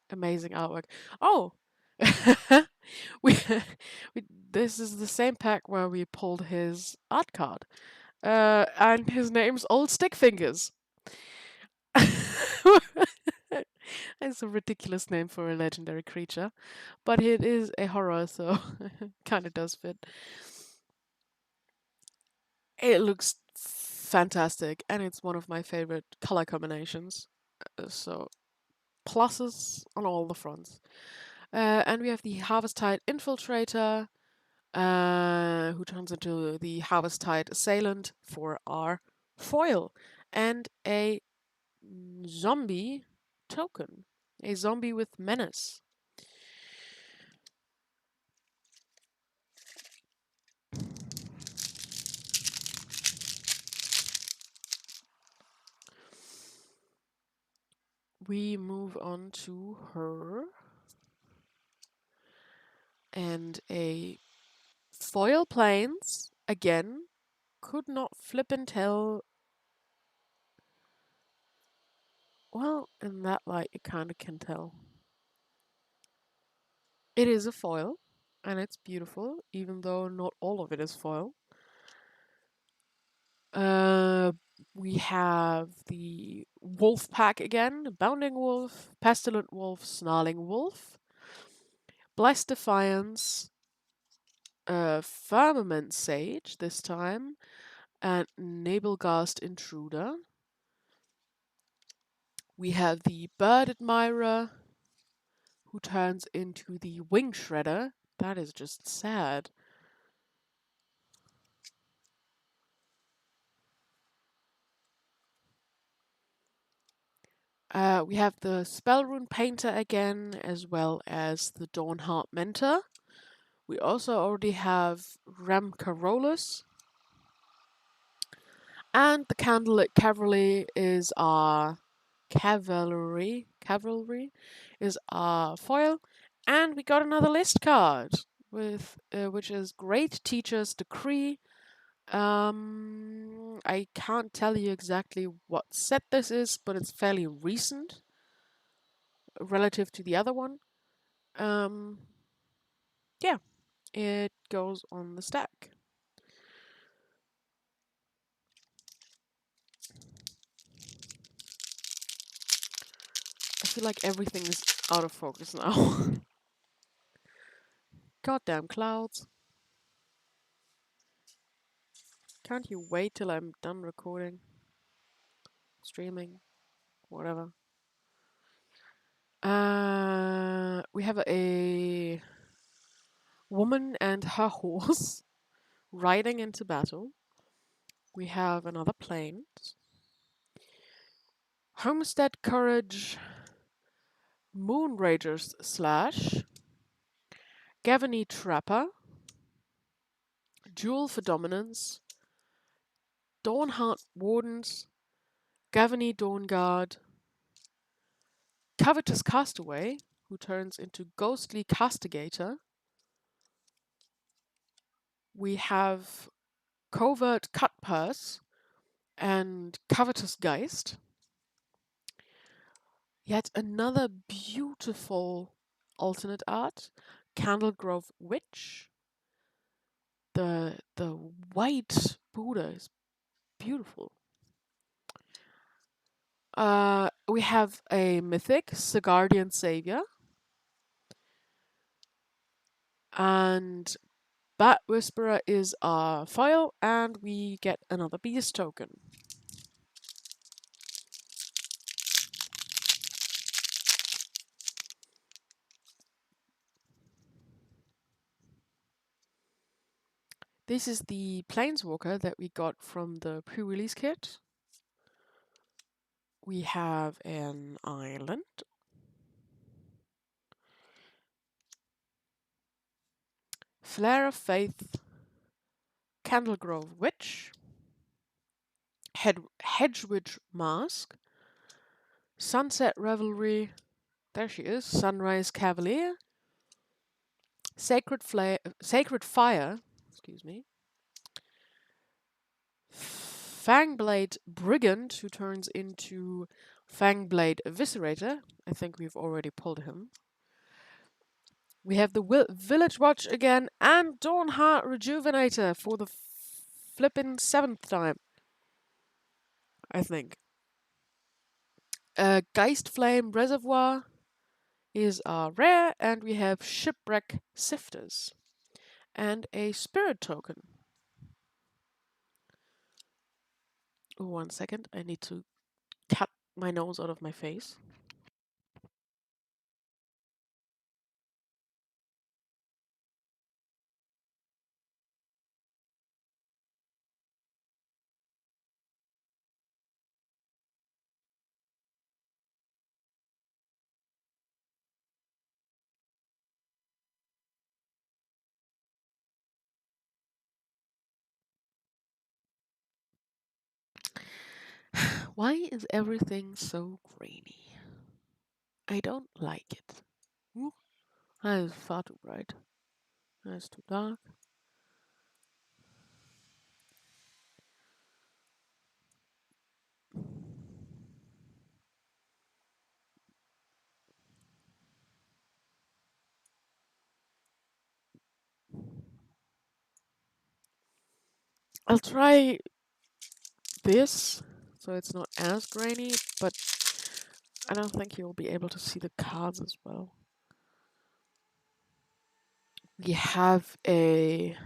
amazing artwork. Oh! we, this is the same pack where we pulled his art card. And his name's Old Stick Fingers. It's a ridiculous name for a legendary creature, but it is a horror, so kind of does fit. It looks fantastic, and it's one of my favorite color combinations. So pluses on all the fronts. And we have the Harvesttide Infiltrator, who turns into the Harvesttide Assailant for our foil, and a zombie token, a zombie with menace. We move on to her and a foil planes again. Could not flip and tell. Well, in that light, you kind of can tell. It is a foil, and it's beautiful, even though not all of it is foil. Uh, we have the wolf pack again: Bounding Wolf, Pestilent Wolf, Snarling Wolf, Blessed Defiance, Firmament Sage this time, and Nabelgast Intruder. We have the Bird Admirer, who turns into the Wing Shredder. That is just sad. We have the Spellrune Painter again, as well as the Dawnheart Mentor. We also already have Rem Carolus. And the Candlelit Cavalry is our foil. And we got another list card with which is Great Teacher's Decree. I can't tell you exactly what set this is, but it's fairly recent relative to the other one. Um, yeah, it goes on the stack. I feel like everything is out of focus now. Goddamn clouds. Can't you wait till I'm done recording, streaming, whatever? We have a woman and her horse riding into battle. We have another plane. Homestead Courage, Moonragers Slash, Gavany Trapper, Jewel for Dominance, Dawnheart Wardens, Gavany Dawnguard, Covetous Castaway, who turns into Ghostly Castigator. We have Covert Cutpurse and Covetous Geist. Yet another beautiful alternate art, Candlegrove Witch. The white Buddha is beautiful. We have a mythic, Sigardian Savior, and Bat Whisperer is our foil, and we get another beast token. This is the Planeswalker that we got from the pre-release kit. We have an island. Flare of Faith, Candlegrove Witch, Hedgewitch Mask, Sunset Revelry, there she is, Sunrise Cavalier, Sacred Fire, excuse me, Fangblade Brigand, who turns into Fangblade Eviscerator. I think we've already pulled him. We have the Village Watch again, and Dawnheart Rejuvenator for the flippin' 7th time, I think. Geist Flame Reservoir is our rare, and we have Shipwreck Sifters and a Spirit token. Oh, 1 second, I need to cut my nose out of my face. Why is everything so grainy? I don't like it. Ooh, that is far too bright. That's too dark. I'll try this so it's not as grainy, but I don't think you'll be able to see the cards as well. We have a...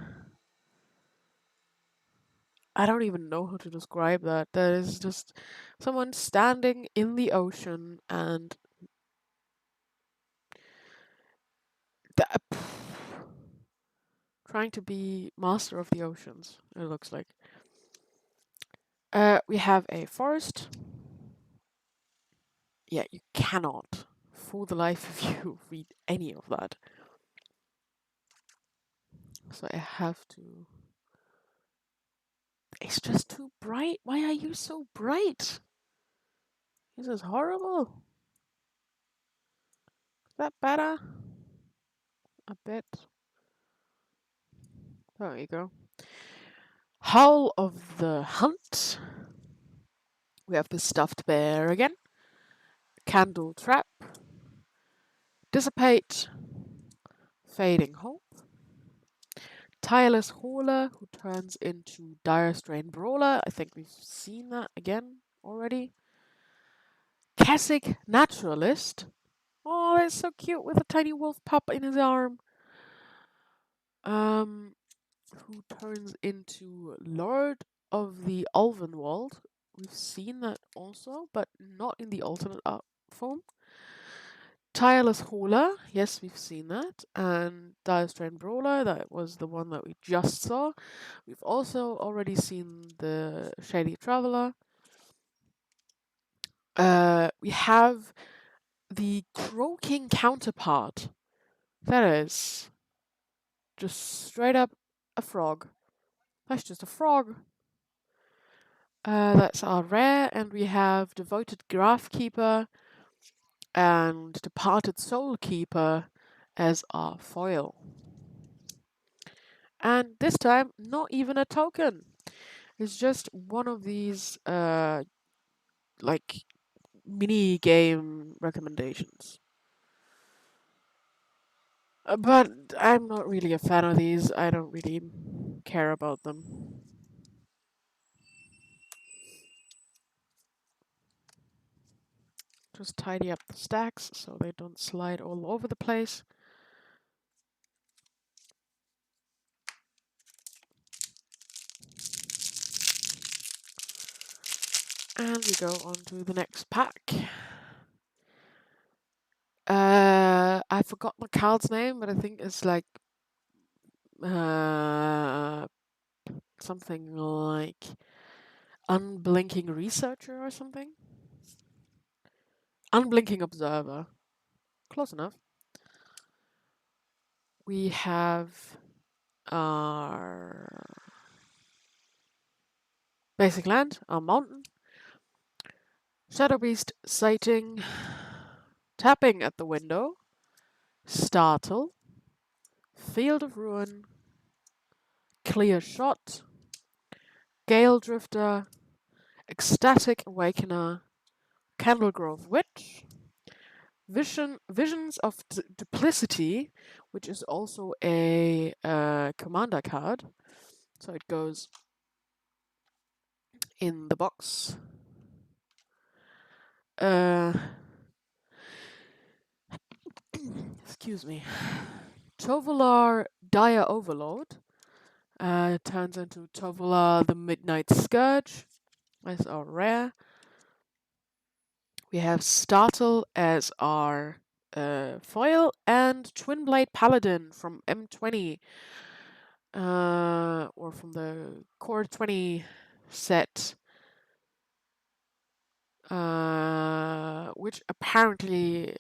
I don't even know how to describe that. That is just someone standing in the ocean and trying to be master of the oceans, it looks like. We have a forest. Yeah, you cannot, for the life of you, read any of that. So I have to... It's just too bright. Why are you so bright? This is horrible. Is that better? A bit. There you go. Howl of the Hunt. We have the stuffed bear again. Candle trap. Dissipate. Fading hope. Tireless hauler who turns into dire strain brawler. I think we've seen that again already. Keswick naturalist. Oh, that's so cute with a tiny wolf pup in his arm. Who turns into Lord of the Ulvenwald. We've seen that also, but not in the alternate form. Tireless Hauler, yes, we've seen that. And Dire Strain Brawler, that was the one that we just saw. We've also already seen the Shady Traveler. We have the Croaking counterpart. That is just straight up a frog. That's just a frog. That's our rare, and we have Devoted Graphkeeper and Departed Soulkeeper as our foil. And this time, not even a token. It's just one of these, like, mini game recommendations. But I'm not really a fan of these. I don't really care about them. Just tidy up the stacks so they don't slide all over the place. And we go on to the next pack. I forgot the card's name, but I think it's like something like Unblinking Researcher or something. Unblinking Observer. Close enough. We have our basic land, our mountain. Shadow Beast sighting. Tapping at the window. Startle. Field of Ruin. Clear Shot. Gale Drifter. Ecstatic Awakener. Candlegrove Witch. Visions of Duplicity, which is also a commander card. So it goes in the box. Excuse me. Tovolar Dire Overload turns into Tovolar the Midnight Scourge. That's our rare. We have Startle as our foil and Twin Blade Paladin from M20. Or from the Core 20 set. Which apparently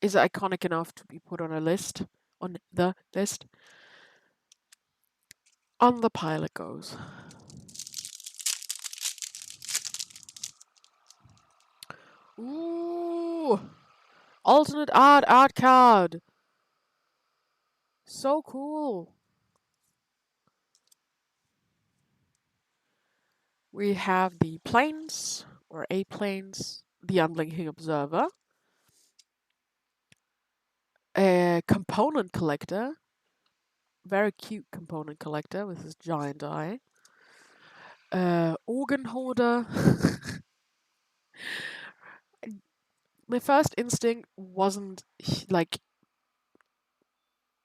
is iconic enough to be put on a list. On the list. On the pile it goes. Ooh! alternate art card. So cool. We have the planes, or a planes, the unblinking observer, a component collector, very cute component collector with his giant eye, organ hoarder. My first instinct wasn't like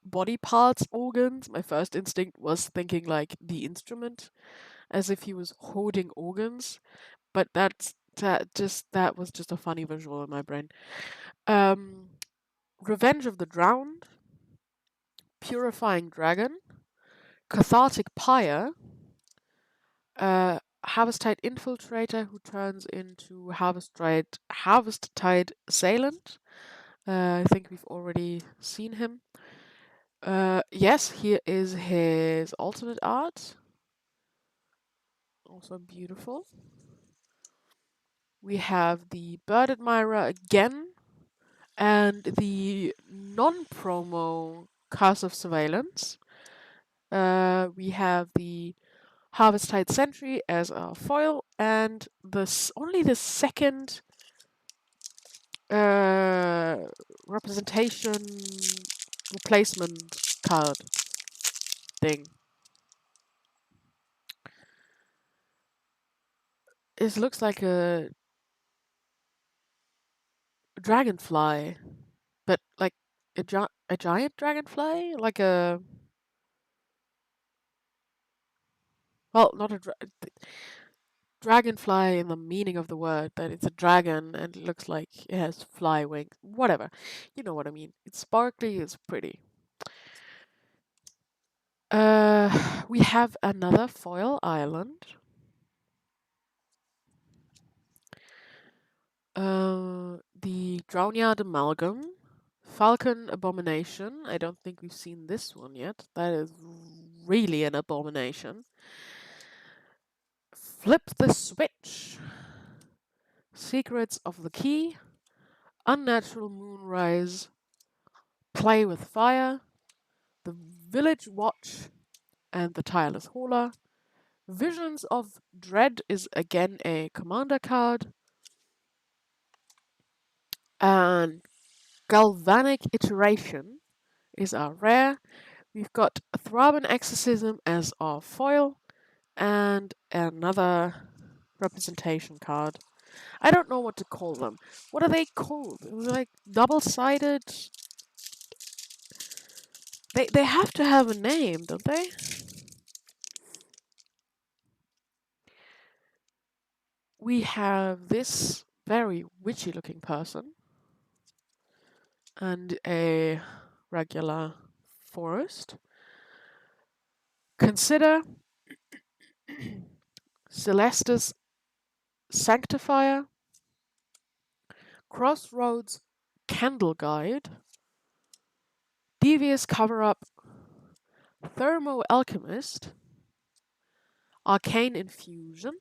body parts organs. My first instinct was thinking like the instrument, as if he was hoarding organs. But that was just a funny visual in my brain. Um, Revenge of the Drowned, Purifying Dragon, Cathartic Pyre, Harvest-Tide Infiltrator who turns into Harvest-Tide Assailant. I think we've already seen him. Yes, here is his alternate art. Also beautiful. We have the Bird Admirer again, and the non-promo Curse of Surveillance. We have the Harvest-Tide Sentry as our foil, and only the second representation replacement card thing. It looks like a dragonfly, but like a giant dragonfly, like a well, not a dragonfly in the meaning of the word, that it's a dragon and it looks like it has fly wings. Whatever, you know what I mean. It's sparkly, it's pretty. We have another foil island. The Drownyard Amalgam, Falcon Abomination. I don't think we've seen this one yet. That is really an abomination. Flip the Switch, Secrets of the Key, Unnatural Moonrise, Play with Fire, The Village Watch, and the Tireless Hauler. Visions of Dread is again a commander card. And Galvanic Iteration is our rare. We've got Throbbing Exorcism as our foil, and another representation card. I don't know what to call them. What are they called? Like double-sided? They have to have a name, don't they? We have this very witchy-looking person and a regular forest. Consider Celestis Sanctifier, Crossroads Candle Guide, Devious Cover-Up, Thermo Alchemist, Arcane Infusion,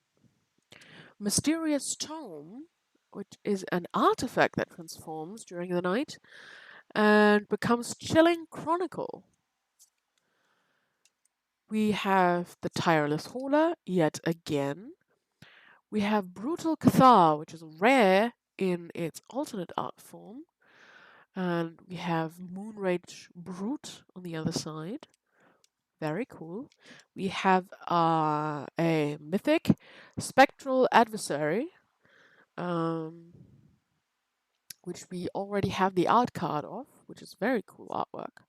Mysterious Tome, which is an artifact that transforms during the night and becomes Chilling Chronicle. We have the Tireless Hauler yet again. We have Brutal Cathar, which is rare in its alternate art form. And we have Moonrage Brute on the other side. Very cool. We have a mythic Spectral Adversary, which we already have the art card of, which is very cool artwork.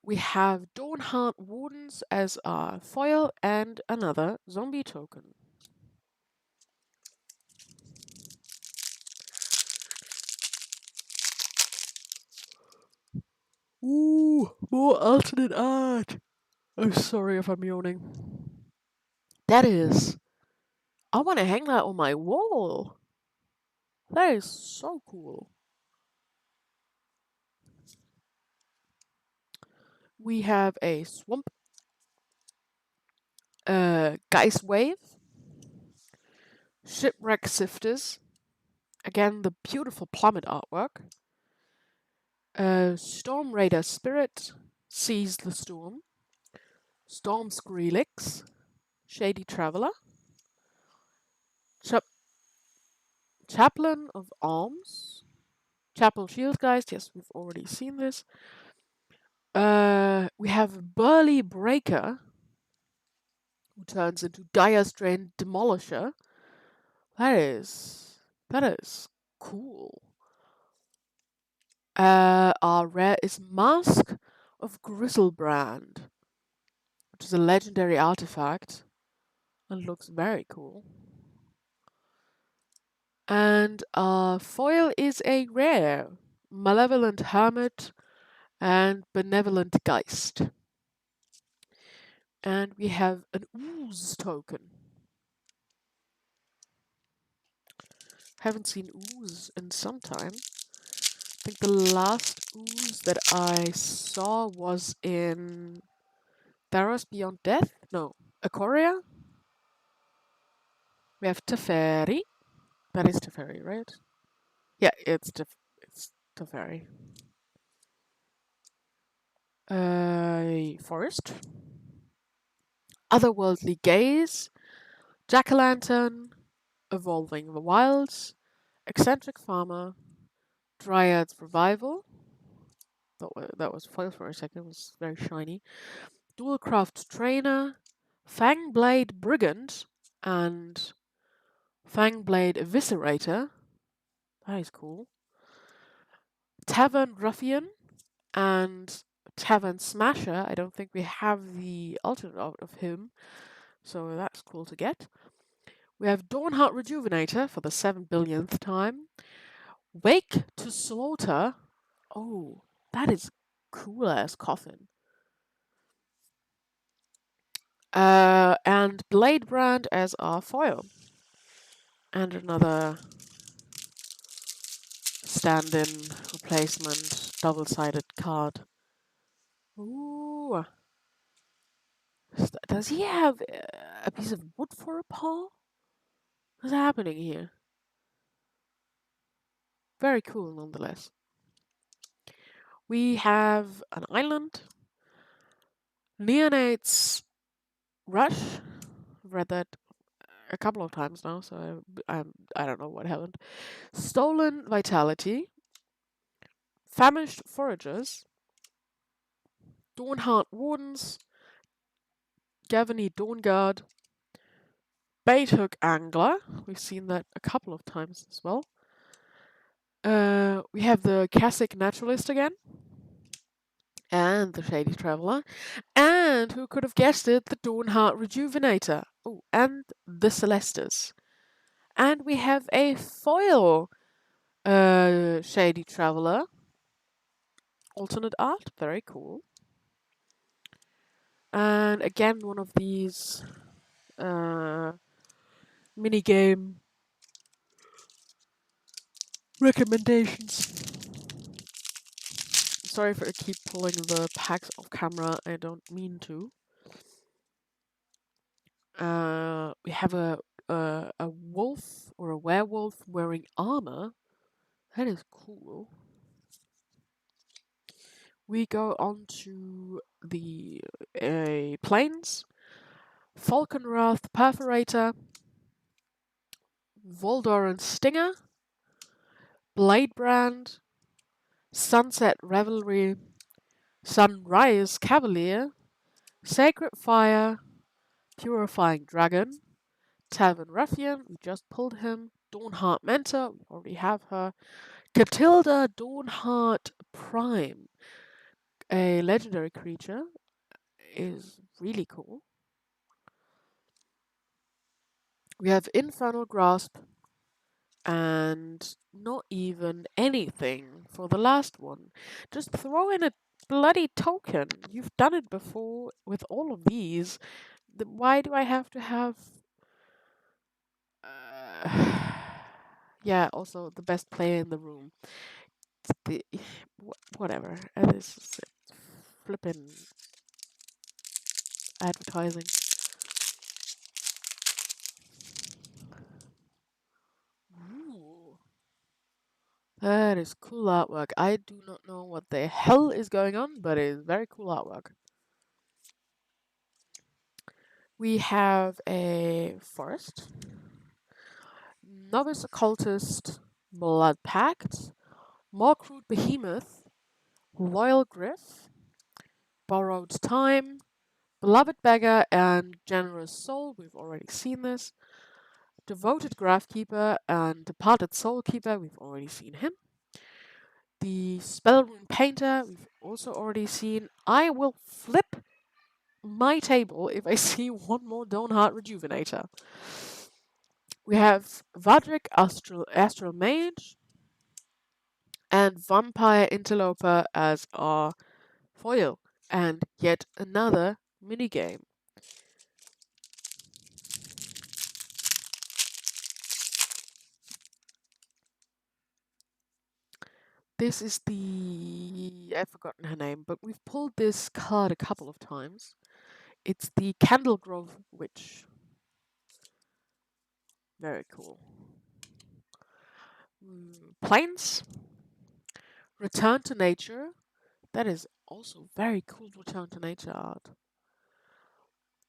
We have Dawnheart Wardens as our foil and another zombie token. Ooh, more alternate art. I'm sorry if I'm yawning. That is. I want to hang that on my wall. That is so cool. We have a swamp, Geist Wave, Shipwreck Sifters, Again, the beautiful plummet artwork. Storm Raider Spirit, Seize the Storm. Storm Skrillex, Shady Traveler. Chap- Chaplain of Arms. Chapel Shieldgeist, yes, we've already seen this. We have Burly Breaker, who turns into Dire Strain Demolisher. That is cool. Our rare is Mask of Grizzlebrand, which is a legendary artifact and looks very cool. And our foil is a rare, Malevolent Hermit and Benevolent Geist. And we have an Ooze token. Haven't seen Ooze in some time. I think the last Ooze that I saw was in Theros Beyond Death? No, Ikoria? We have Teferi. That is Teferi, right? Yeah, it's Teferi. Forest. Otherworldly Gaze. Jack-o'-lantern. Evolving the Wilds. Eccentric Farmer. Dryad's Revival. That was foil for a second, it was very shiny. Dualcraft Trainer. Fangblade Brigand. And Fangblade Eviscerator. That is cool. Tavern Ruffian and Tavern Smasher. I don't think we have the alternate of him, so that's cool to get. We have Dawnheart Rejuvenator for the 7 billionth time. Wake to Slaughter. Oh, that is cool ass coffin. And Bladebrand as our foil. And another stand-in replacement double-sided card. Ooh. Does he have a piece of wood for a paw? What's happening here? Very cool nonetheless. We have an island. Neonate's Rush. I've read that a couple of times now, so I don't know what happened. Stolen Vitality. Famished Foragers. Dawnheart Wardens. Gavany Dawnguard. Baithook Angler. We've seen that a couple of times as well. We have the Cassick Naturalist again. And the Shady Traveler. And who could have guessed it? The Dawnheart Rejuvenator. Oh, and the Celestis. And we have a foil Shady Traveler. Alternate art. Very cool. And again, one of these minigame recommendations. Sorry if I keep pulling the packs off camera. I don't mean to. We have a wolf or a werewolf wearing armor. That is cool. We go on to the planes. Falconwrath Perforator. Voldoran Stinger. Bladebrand. Sunset Revelry. Sunrise Cavalier. Sacred Fire. Purifying Dragon. Tavern Ruffian, we just pulled him. Dawnheart Mentor, we already have her. Catilda Dawnheart Prime, a legendary creature, is really cool. We have Infernal Grasp, and not even anything for the last one. Just throw in a bloody token. You've done it before with all of these. Why do I have to have... yeah, also the best player in the room. The whatever. This is flipping advertising. Ooh. That is cool artwork. I do not know what the hell is going on, but it is very cool artwork. We have a forest, novice occultist, blood pact, more crude behemoth, loyal griff, borrowed time, beloved beggar, and generous soul. We've already seen this. Devoted graphkeeper and departed soulkeeper. We've already seen him. The spellrune painter. We've also already seen. I will flip my table if I see one more Dawnheart Rejuvenator. We have Vadrik Astral Mage and Vampire Interloper as our foil, and yet another minigame. This is the... I've forgotten her name, but we've pulled this card a couple of times. It's the Candlegrove Witch. Very cool. Plains. Return to Nature. That is also very cool Return to Nature art.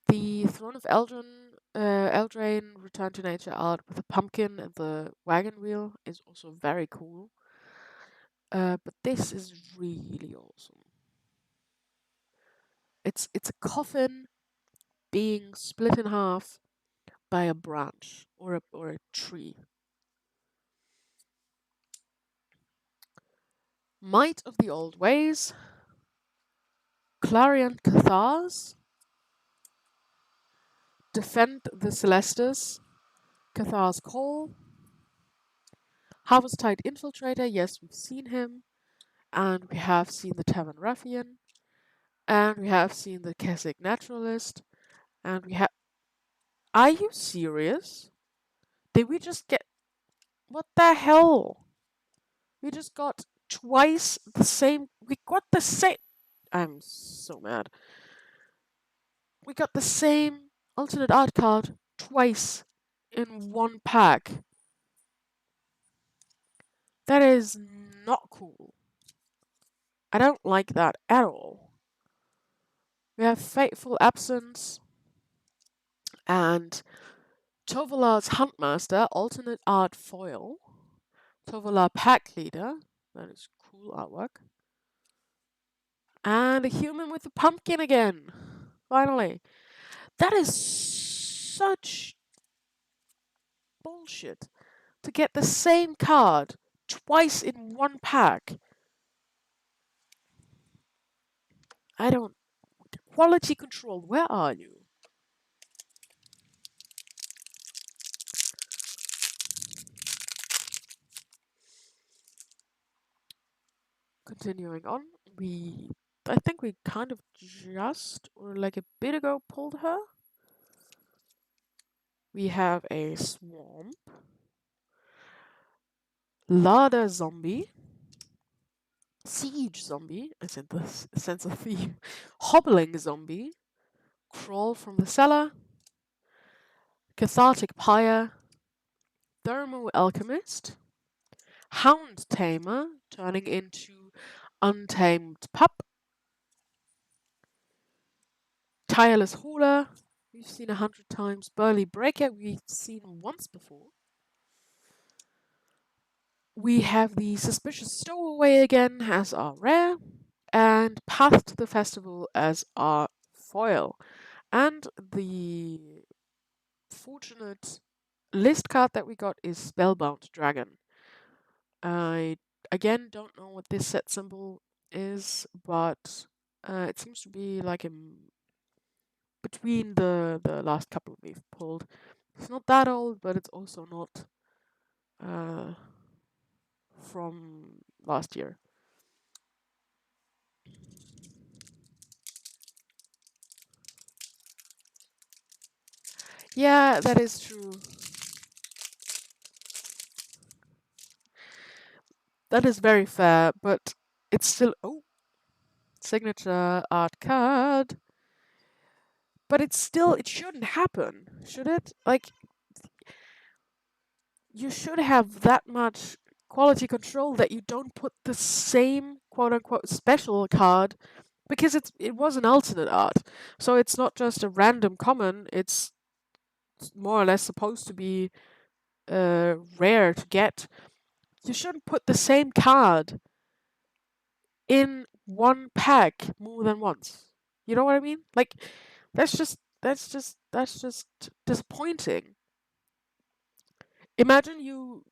The Throne of Eldraine Return to Nature art with the pumpkin and the wagon wheel is also very cool. But this is really awesome. It's a coffin being split in half by a branch or a tree. Might of the Old Ways, Clarion Cathars, Defend the Celestis, Cathar's Call, Harvesttide Infiltrator, yes, we've seen him, and we have seen the Tavern Ruffian, and we have seen the Keswick Naturalist, and we have... Are you serious? Did we just get... What the hell? We just got twice the same... We got the same... I'm so mad. We got the same alternate art card twice in one pack. That is not cool. I don't like that at all. We have Fateful Absence and Tovolar's Huntmaster, alternate art foil. Tovolar Pack Leader, that is cool artwork. And a human with a pumpkin again, finally. That is such bullshit to get the same card twice in one pack. I don't... Quality control, where are you? Continuing on, I think we kind of just, or like a bit ago, pulled her. We have a Swamp, Larder Zombie, Siege Zombie, I said this sense of theme, Hobbling Zombie, Crawl from the Cellar, Cathartic Pyre, Thermo Alchemist, Hound Tamer, turning into Untamed Pup, Tireless Hauler, we've seen 100 times, Burly Breaker, we've seen once before. We have the Suspicious Stowaway again as our rare, and Path to the Festival as our foil. And the fortunate list card that we got is Spellbound Dragon. I again don't know what this set symbol is, but it seems to be like in between the last couple we've pulled. It's not that old, but it's also not from last year. Yeah, that is true. That is very fair, but it's still... Oh, signature art card. But it's still... It shouldn't happen, should it? Like, you should have that much quality control that you don't put the same quote unquote special card because it was an alternate art. So it's not just a random common, it's more or less supposed to be rare to get. You shouldn't put the same card in one pack more than once. You know what I mean? Like that's just disappointing. Imagine you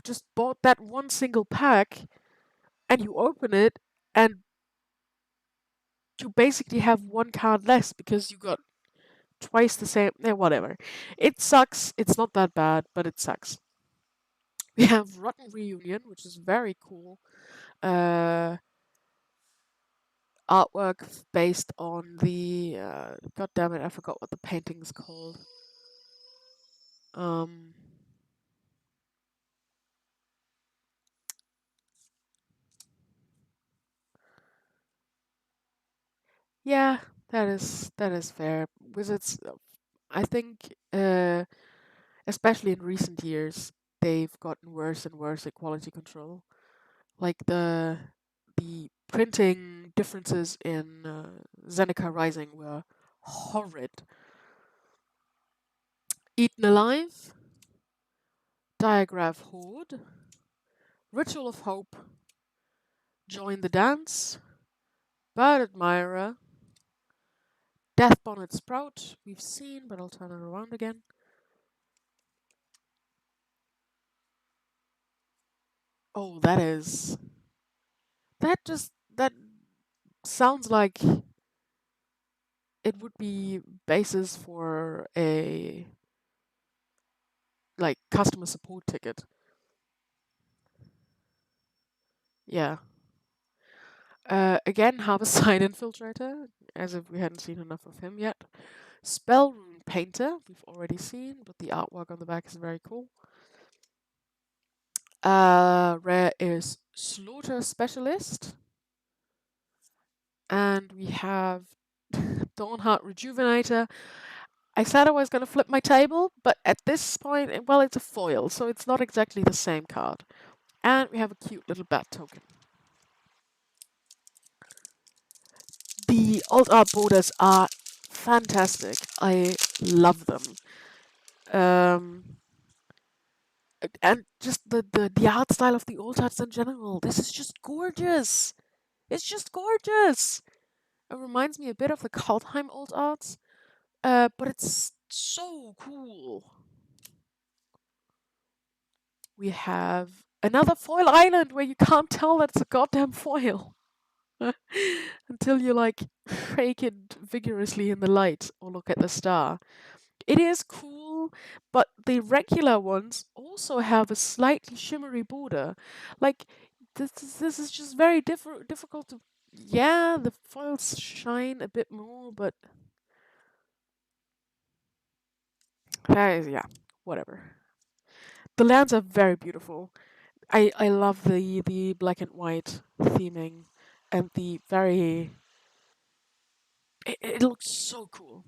just bought that one single pack and you open it and you basically have one card less because you got twice the same. Whatever. It sucks. It's not that bad, but it sucks. We have Rotten Reunion, which is very cool. Uh, Artwork based on the god damn it, I forgot what the painting's called. Um, yeah, that is fair. Wizards, I think, especially in recent years, they've gotten worse and worse at quality control. Like the printing differences in Zeneca Rising were horrid. Eaten Alive, Diagraph Horde, Ritual of Hope, Join the Dance, Bird Admirer, Death Bonnet Sprout, we've seen, but I'll turn it around again. Oh, that sounds like it would be basis for a like customer support ticket. Yeah. Again, Harvestine Infiltrator, as if we hadn't seen enough of him yet. Spell Rune Painter, we've already seen, but the artwork on the back is very cool. Rare is Slaughter Specialist. And we have Dawnheart Rejuvenator. I said I was going to flip my table, but at this point, well, it's a foil, so it's not exactly the same card. And we have a cute little bat token. The alt art borders are fantastic. I love them. Um, and just the art style of the alt arts in general. This is just gorgeous. It's just gorgeous. It reminds me a bit of the Kaldheim alt arts, but it's so cool. We have another foil island where you can't tell that it's a goddamn foil until you like shake it vigorously in the light or look at the star. It is cool, but the regular ones also have a slightly shimmery border. Like this is just very difficult to. Yeah, the foils shine a bit more, but that is yeah, whatever. The lands are very beautiful. I love the black and white theming and the very. It looks so cool,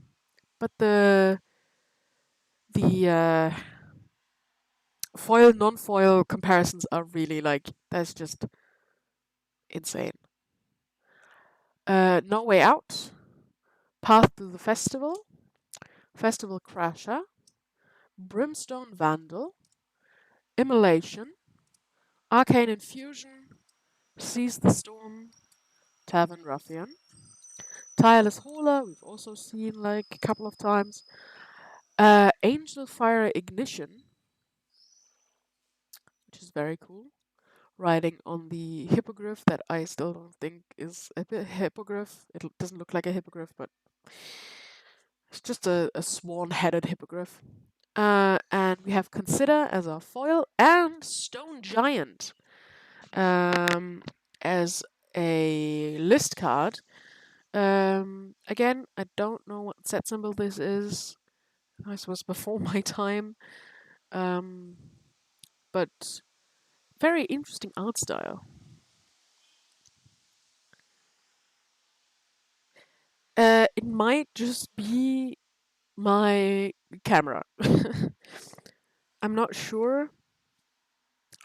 but the foil non-foil comparisons are really like that's just insane. No Way Out, Path to the Festival, Festival Crasher, Brimstone Vandal, Immolation, Arcane Infusion, Seize the Storm, Tavern Ruffian, Tireless Hauler, we've also seen like a couple of times, Angel Fire Ignition, which is very cool, riding on the hippogriff that I still don't think is a hippogriff. It doesn't look like a hippogriff, but it's just a swan-headed hippogriff. And we have Consider as our foil and Stone Giant as a list card. Again, I don't know what set symbol this is. I suppose before my time. Um, but very interesting art style. It might just be my camera. I'm not sure.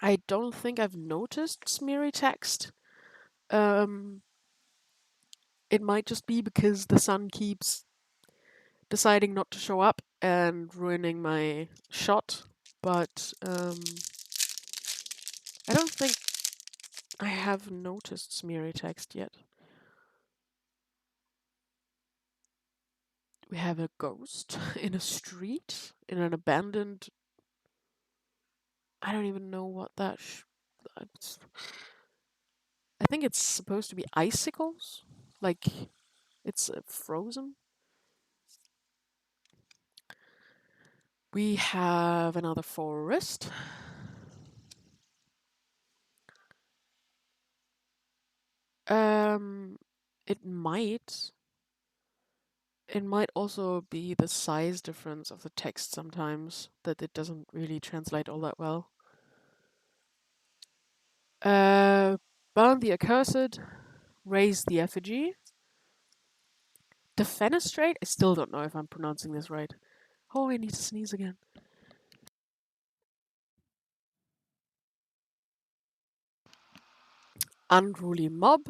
I don't think I've noticed smeary text. Um, it might just be because the sun keeps deciding not to show up and ruining my shot, but I don't think I have noticed smeary text yet. We have a ghost in a street, in an abandoned. I don't even know what that. I think it's supposed to be icicles, like it's frozen. We have another forest. Um, it might. It might also be the size difference of the text sometimes that it doesn't really translate all that well. Burn the accursed, raise the effigy. Defenestrate? I still don't know if I'm pronouncing this right. Oh, I need to sneeze again. Unruly mob.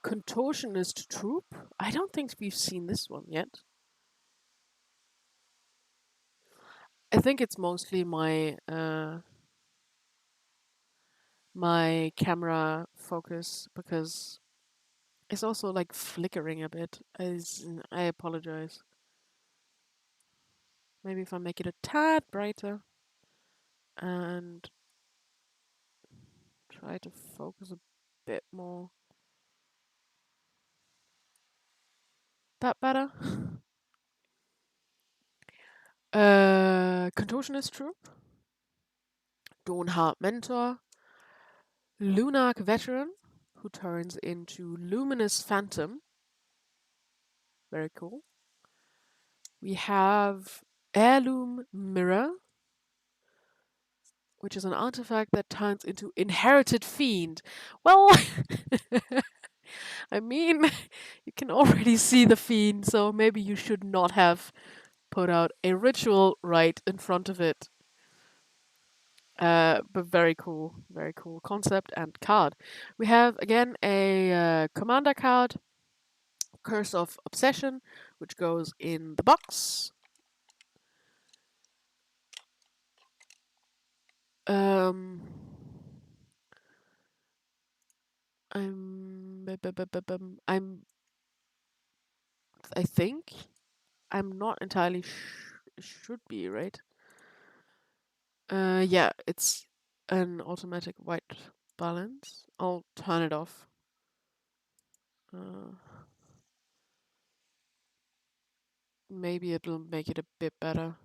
Contortionist troop. I don't think we've seen this one yet. I think it's mostly my camera focus because it's also like flickering a bit. I apologize. Maybe if I make it a tad brighter and try to focus a bit more. That better? Contortionist troop. Dawnheart mentor. Lunark veteran, who turns into luminous phantom. Very cool. We have Heirloom Mirror, which is an artifact that turns into inherited fiend. Well, I mean, you can already see the fiend, so maybe you should not have put out a ritual right in front of it. But very cool concept and card. We have again a commander card, Curse of Obsession, which goes in the box. Um, I'm I think I'm not entirely should be right. Yeah, it's an automatic white balance. I'll turn it off. Uh, maybe it'll make it a bit better.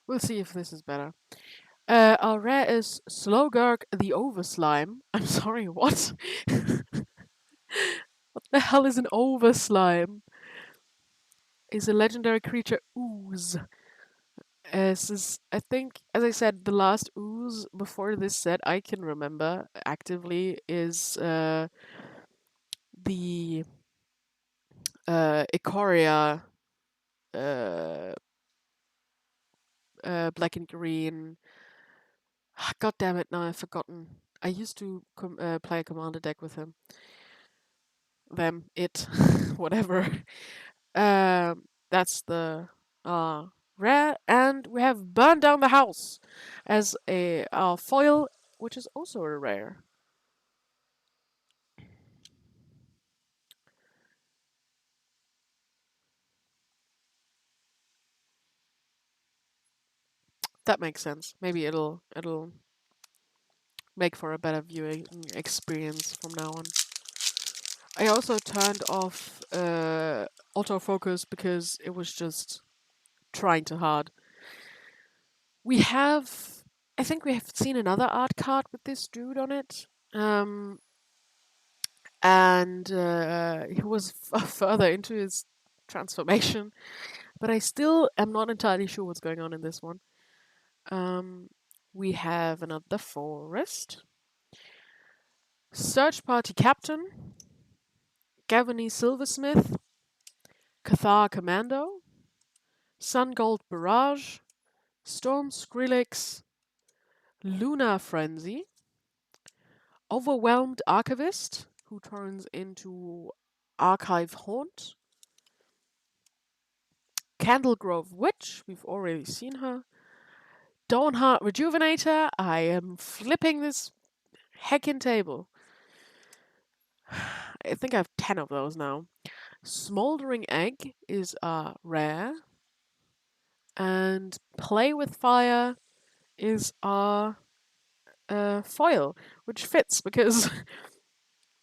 We'll see if this is better. Our rare is Slowgurk the Overslime. I'm sorry, what? What the hell is an Overslime? Is a legendary creature ooze. I think, as I said, the last ooze before this set I can remember actively is the Ikoria uh, black and green. God damn it! Now I've forgotten. I used to play a commander deck with him. Whatever. That's the rare, and we have burned down the house as a foil, which is also a rare. That makes sense. Maybe it'll make for a better viewing experience from now on. I also turned off autofocus because it was just trying too hard. I think we have seen another art card with this dude on it. And he was further into his transformation, but I still am not entirely sure what's going on in this one. We have another forest. Search party captain. Gavany Silversmith, Cathar Commando, Sungold Barrage, Storm Skrillex, Luna Frenzy, Overwhelmed Archivist, who turns into Archive Haunt, Candlegrove Witch, we've already seen her, Dawnheart Rejuvenator, I am flipping this heckin' table. I think I have 10 of those now. Smoldering Egg is rare, and Play with Fire is foil, which fits because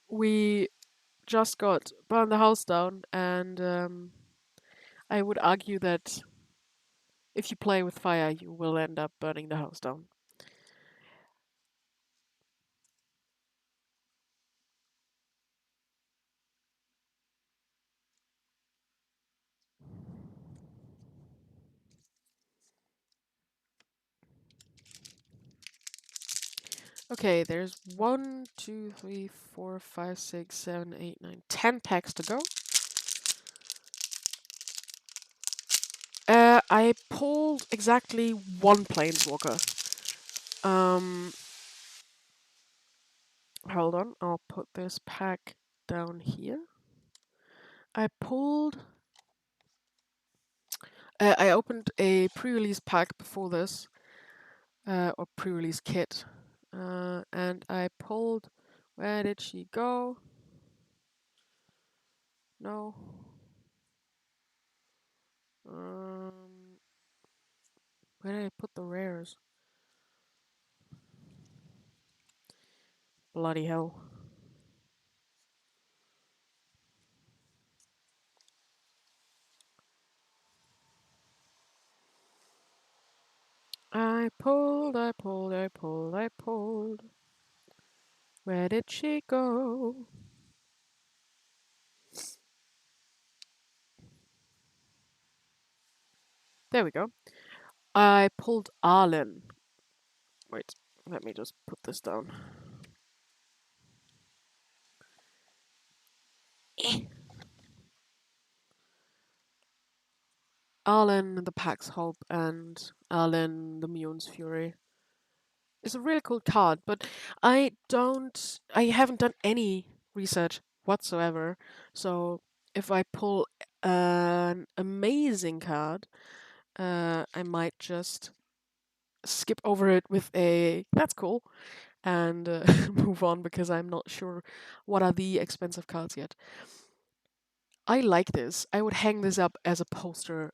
we just got Burn the House Down, and I would argue that if you play with fire, you will end up burning the house down. Okay, there's 1, 2, 3, 4, 5, 6, 7, 8, 9, 10 packs to go. I pulled exactly one Planeswalker. Hold on, I'll put this pack down here. I pulled. I opened a pre-release pack before this, or pre-release kit, and I pulled. Where did she go? No. Where did I put the rares? Bloody hell. I pulled. Where did she go? There we go. I pulled Arlen. Wait, let me just put this down. Arlen the Pack's Hope and Arlen the Mune's Fury. It's a really cool card, but I haven't done any research whatsoever. So if I pull an amazing card, I might just skip over it with a that's cool and move on because I'm not sure what are the expensive cards yet. I like this. I would hang this up as a poster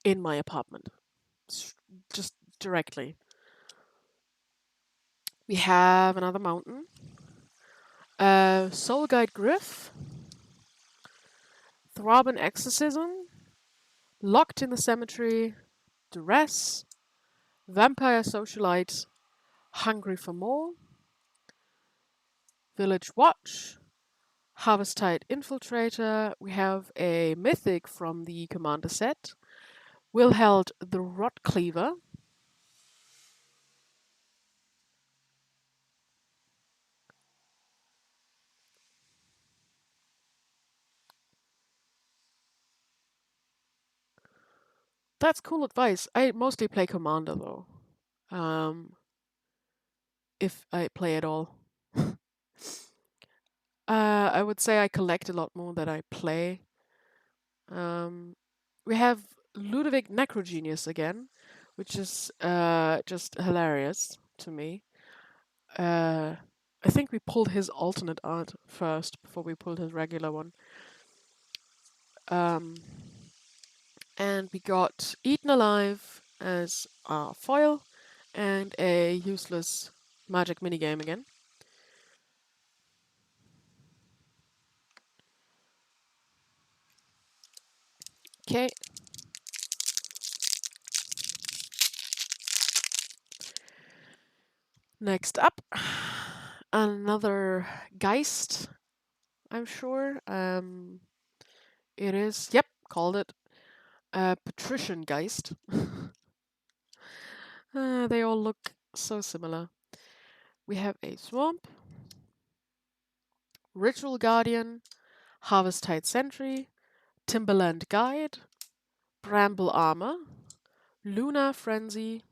in my apartment. Just directly. We have another mountain. Soul Guide Griff. Throbbing Exorcism. Locked in the Cemetery. Duress. Vampire Socialite. Hungry for More. Village Watch. Harvesttide Infiltrator. We have a mythic from the Commander set. Wilheld the Rot Cleaver. That's cool advice. I mostly play Commander though. If I play at all. I would say I collect a lot more than I play. We have Ludovic Necrogenius again, which is just hilarious to me. I think we pulled his alternate art first before we pulled his regular one. And we got Eaten Alive as our foil and a useless magic minigame again. Okay. Next up, another Geist, I'm sure. It is, yep, called it. Patrician Geist. They all look so similar. We have a Swamp, Ritual Guardian, Harvest-Tide Sentry, Timberland Guide, Bramble Armor, Luna Frenzy,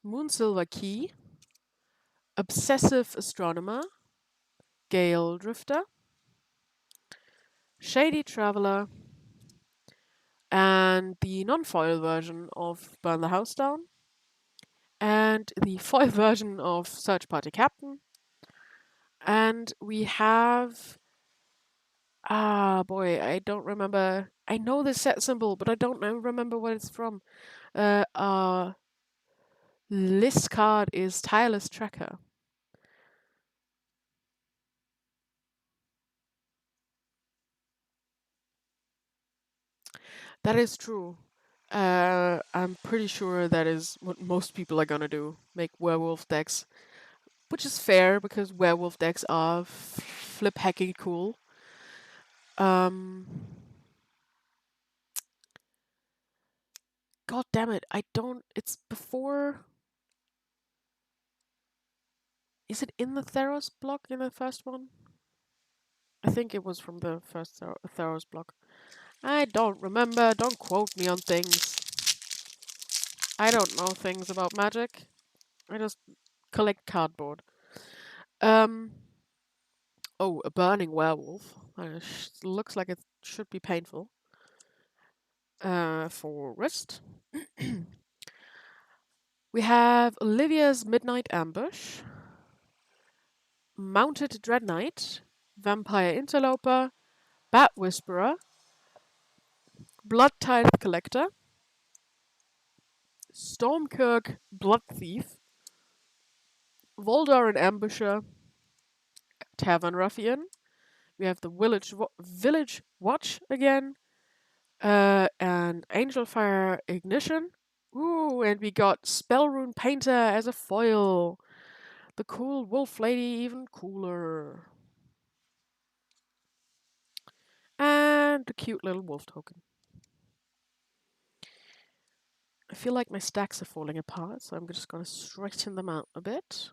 Moonsilver Key, Obsessive Astronomer, Gale Drifter, Shady Traveler, and the non-foil version of Burn the House Down, and the foil version of Search Party Captain, and we have boy, I don't remember. I know the set symbol, but I don't remember what it's from. Our list card is Tireless Tracker. That is true. I'm pretty sure that is what most people are gonna do, make werewolf decks, which is fair because werewolf decks are flip hacking cool. Um, God damn it, I don't. It's before. Is it in the Theros block in the first one? I think it was from the first Theros block. I don't remember. Don't quote me on things. I don't know things about magic. I just collect cardboard. Um. Oh, a burning werewolf. Looks like it should be painful. Forest. We have Olivia's Midnight Ambush, Mounted Dread Knight, Vampire Interloper, Bat Whisperer, Blood Tithe Collector, Stormkirk Blood Thief, Voldaren Ambusher, Tavern Ruffian. We have the Village Watch again, and Angel Fire Ignition. Ooh, and we got Spellrune Painter as a foil. The cool wolf lady, even cooler. And the cute little wolf token. I feel like my stacks are falling apart, so I'm just going to straighten them out a bit.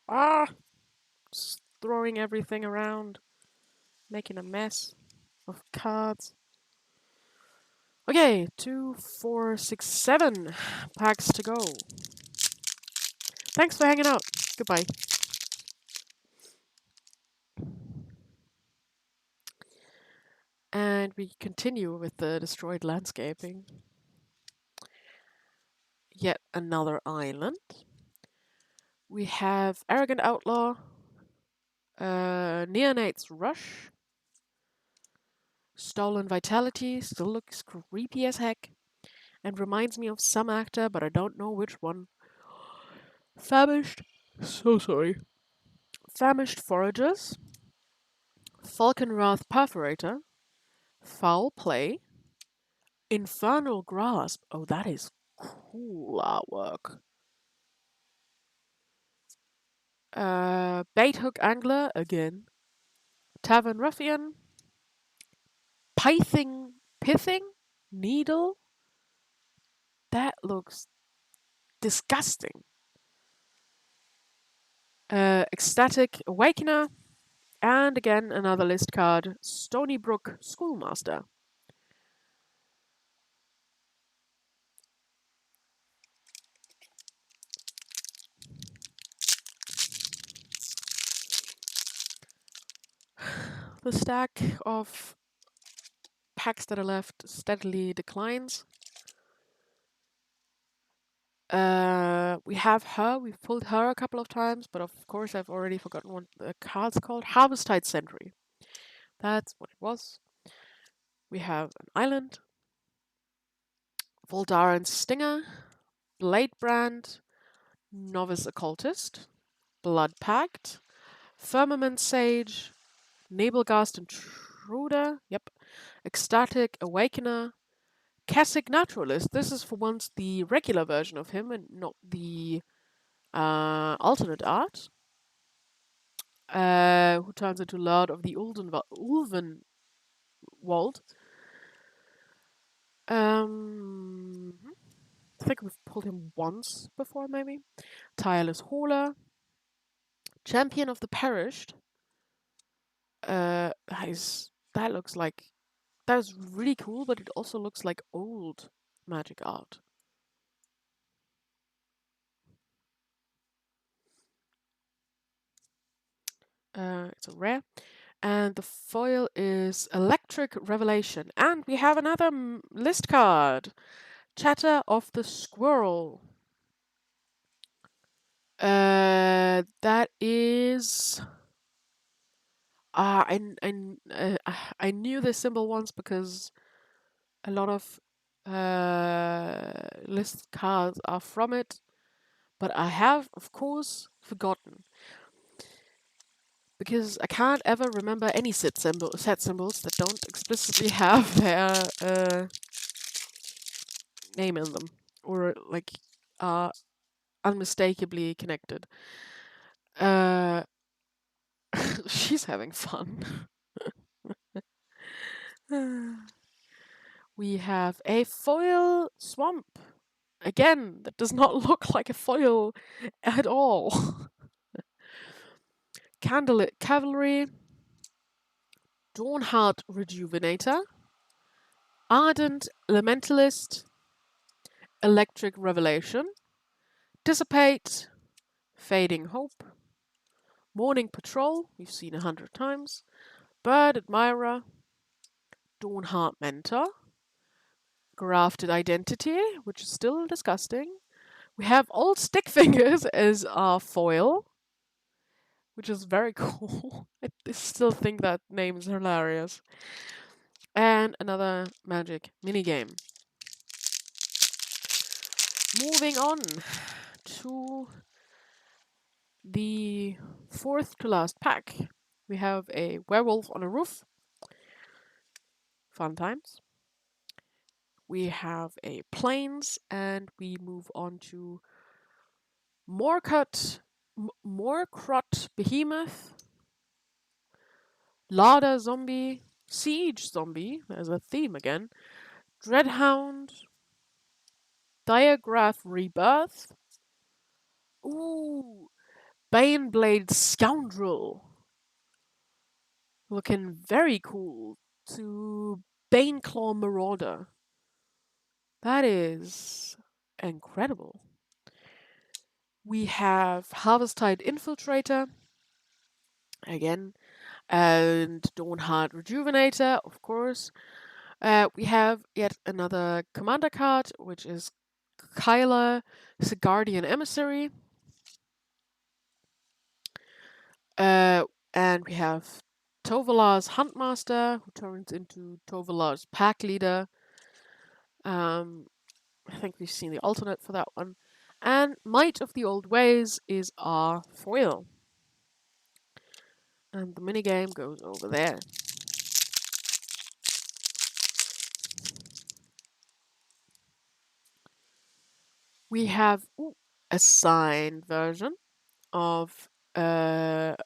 Ah! Just throwing everything around, making a mess of cards. Okay, 2, 4, 6, 7 packs to go. Thanks for hanging out. Goodbye. And we continue with the destroyed landscaping. Yet another island. We have Arrogant Outlaw, Neonate's Rush, Stolen Vitality, still looks creepy as heck, and reminds me of some actor, but I don't know which one. Famished, so sorry. Famished Foragers, Falconwrath Perforator, Foul Play, Infernal Grasp. Oh, that is cool artwork. Bait Hook Angler again. Tavern Ruffian. Pithing Needle. That looks disgusting. Ecstatic Awakener. And again, another list card. Stony Brook Schoolmaster. The stack of packs that are left steadily declines. We have her. We've pulled her a couple of times, but of course I've already forgotten what the card's called. Harvest-Tide Sentry. That's what it was. We have an island. Voldaren's Stinger. Bladebrand. Novice Occultist. Blood Pact. Firmament Sage. Nebelgast Intruder. Yep. Ecstatic Awakener. Cassic Naturalist. This is for once the regular version of him and not the alternate art. who turns into Lord of the Ulven Wald. I think we've pulled him once before, maybe. Tireless Hauler, Champion of the Perished. That looks like that's really cool, but it also looks like old magic art. It's a rare. And the foil is Electric Revelation. And we have another list card. Chatter of the Squirrel. That is... I knew this symbol once because a lot of list cards are from it. But I have, of course, forgotten. Because I can't ever remember any set symbols that don't explicitly have their name in them. Or, like, are unmistakably connected. She's having fun. We have a foil swamp. Again, that does not look like a foil at all. Candlelit Cavalry. Dawnheart Rejuvenator. Ardent Elementalist. Electric Revelation. Dissipate. Fading Hope. Morning Patrol, we've seen 100 times. Bird Admirer. Dawnheart Mentor. Grafted Identity, which is still disgusting. We have Old Stick Fingers as our foil, which is very cool. I still think that name is hilarious. And another magic minigame. Moving on to the fourth to last pack. We have a werewolf on a roof. Fun times. We have a plains, and we move on to Morkrot Behemoth, Larder Zombie, Siege Zombie, there's a theme again, Dreadhound, Diagraph Rebirth, ooh, Baneblade Scoundrel, looking very cool, to Baneclaw Marauder. That is incredible. We have Harvesttide Infiltrator, again, and Dawnheart Rejuvenator, of course. We have yet another commander card, which is Kyla, Guardian Emissary. And we have Tovalar's Huntmaster, who turns into Tovalar's Pack Leader. I think we've seen the alternate for that one. And Might of the Old Ways is our foil. And the minigame goes over there. We have a signed version of a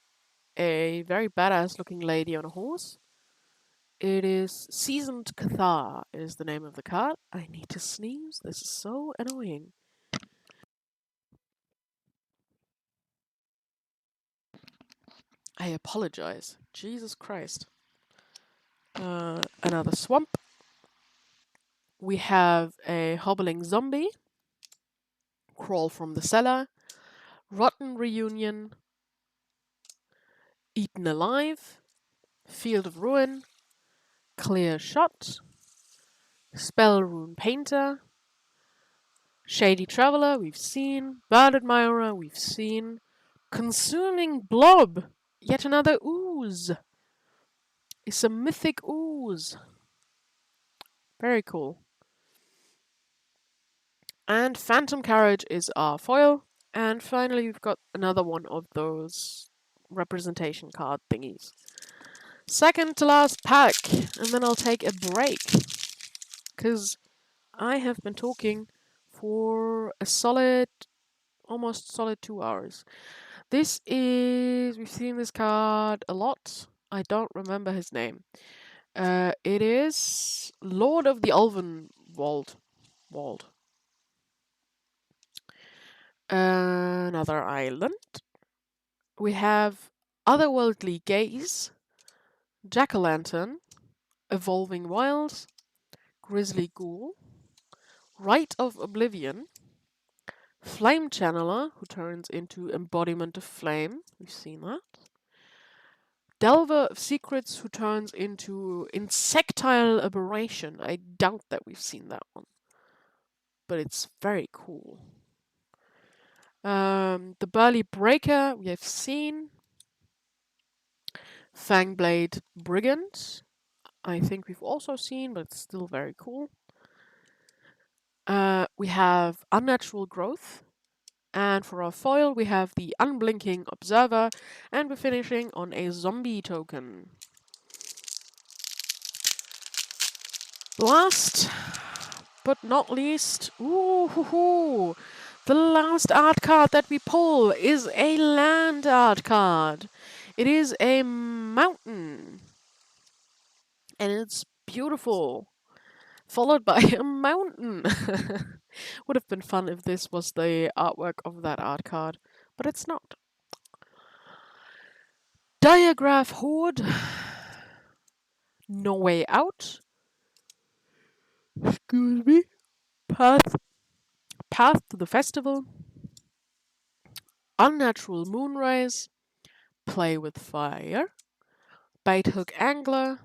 very badass looking lady on a horse. It is Seasoned Cathar is the name of the card. I need to sneeze. This is so annoying. I apologize. Jesus Christ. Another swamp. We have a hobbling zombie. Crawl from the cellar. Rotten reunion. Eaten alive. Field of ruin. Clear shot. Spell rune painter. Shady traveler, we've seen. Bird admirer, we've seen. Consuming blob. Yet another ooze. It's a mythic ooze. Very cool. And Phantom Carriage is our foil. And finally, we've got another one of those representation card thingies. Second to last pack, and then I'll take a break. Because I have been talking for a almost solid 2 hours. We've seen this card a lot. I don't remember his name. It is Lord of the Elven Wald. Another island. We have Otherworldly Gaze, Jack-o'-lantern, Evolving Wilds, Grizzly Ghoul, Rite of Oblivion, Flame Channeler, who turns into Embodiment of Flame. We've seen that. Delver of Secrets, who turns into Insectile Aberration. I doubt that we've seen that one, but it's very cool. The Burly Breaker, we have seen. Fangblade Brigand, I think we've also seen, but it's still very cool. We have Unnatural Growth. And for our foil, we have the Unblinking Observer. And we're finishing on a zombie token. Last but not least, the last art card that we pull is a land art card. It is a mountain. And it's beautiful. Followed by a mountain. Would have been fun if this was the artwork of that art card, but it's not. Diagraph Horde. No Way Out. Excuse me. Path to the Festival. Unnatural Moonrise. Play with Fire. Baithook Angler.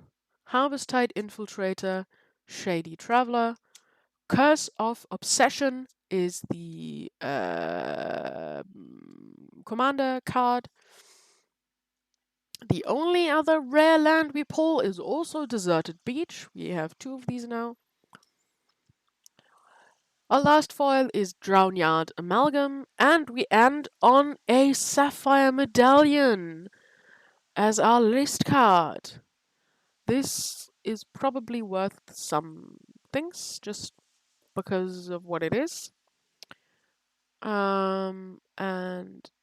Harvesttide Infiltrator. Shady Traveler. Curse of Obsession is the commander card. The only other rare land we pull is also Deserted Beach. We have 2 of these now. Our last foil is Drownyard Amalgam, and we end on a Sapphire Medallion as our list card. This is probably worth some things, just because of what it is. And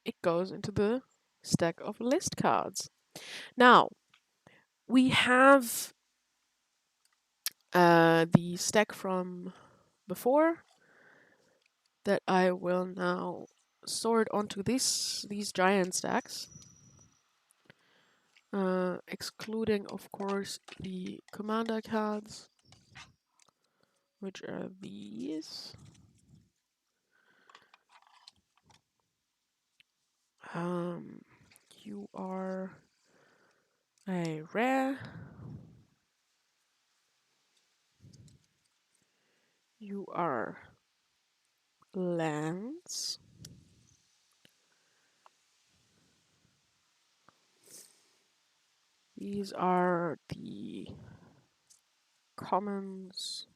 it goes into the stack of list cards. Now, we have the stack from before that I will now sort onto these giant stacks. Excluding, of course, the commander cards, which are these. You are a rare. You are lands. These are the commons.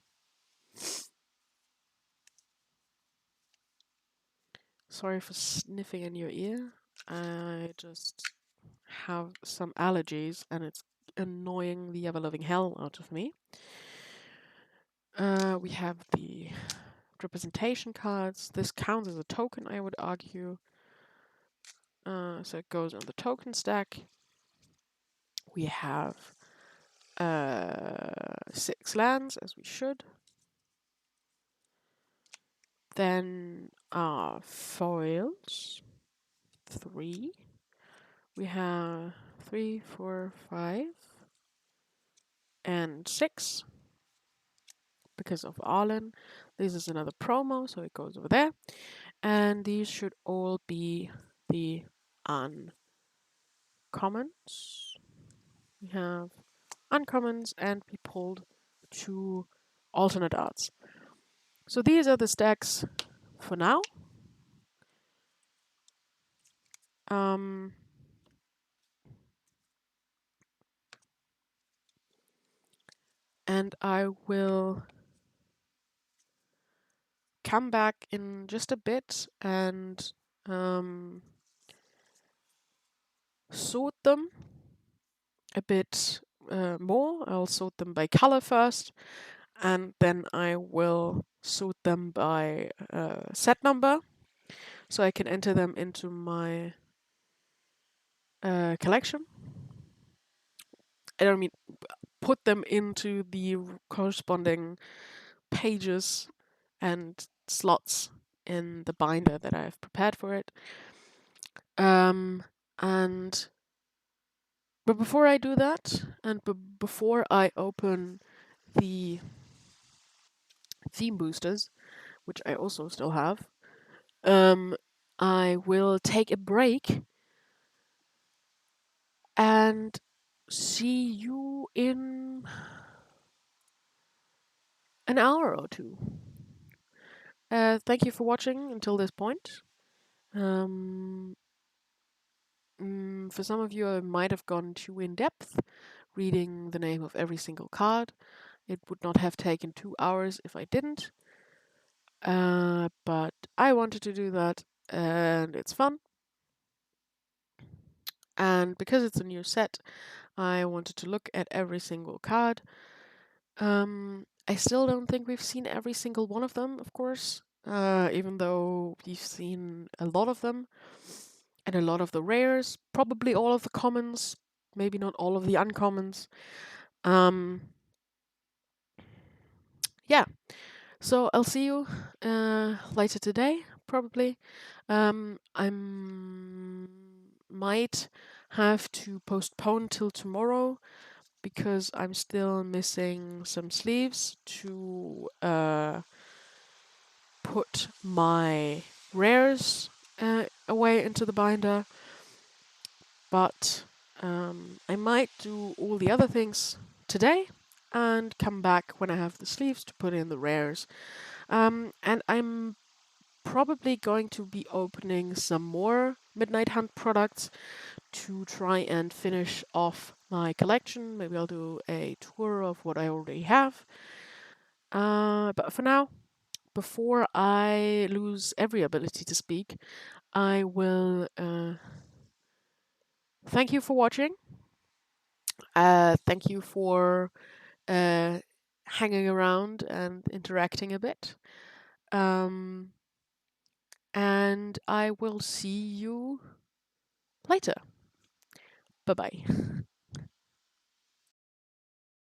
Sorry for sniffing in your ear. I just have some allergies and it's annoying the ever-loving hell out of me. We have the representation cards. This counts as a token, I would argue. So it goes on the token stack. We have 6 lands, as we should. Then our foils. 3. We have 3, 4, 5, and 6. Because of Arlen. This is another promo, so it goes over there. And these should all be the uncommons. We have uncommons, and we pulled 2 alternate arts. So these are the stacks for now. And I will come back in just a bit and sort them a bit more. I'll sort them by color first, and then I will sort them by set number, so I can enter them into my collection. I don't mean put them into the corresponding pages and slots in the binder that I've prepared for it. Um, and but before I do that, and before I open the theme boosters, which I also still have, um, I will take a break and see you in an hour or two. Thank you for watching until this point. Um, for some of you, I might have gone too in depth, reading the name of every single card. It would not have taken 2 hours if I didn't. But I wanted to do that, and it's fun. And because it's a new set, I wanted to look at every single card. I still don't think we've seen every single one of them, of course, even though we've seen a lot of them. And a lot of the rares, probably all of the commons, maybe not all of the uncommons. Um, yeah, so I'll see you later today, probably. I might have to postpone till tomorrow because I'm still missing some sleeves to put my rares away into the binder. But I might do all the other things today and come back when I have the sleeves to put in the rares. And I'm probably going to be opening some more Midnight Hunt products to try and finish off my collection. Maybe I'll do a tour of what I already have. But for now, before I lose every ability to speak, I will thank you for watching. Thank you for uh, hanging around and interacting a bit. Um, and I will see you later. Bye bye.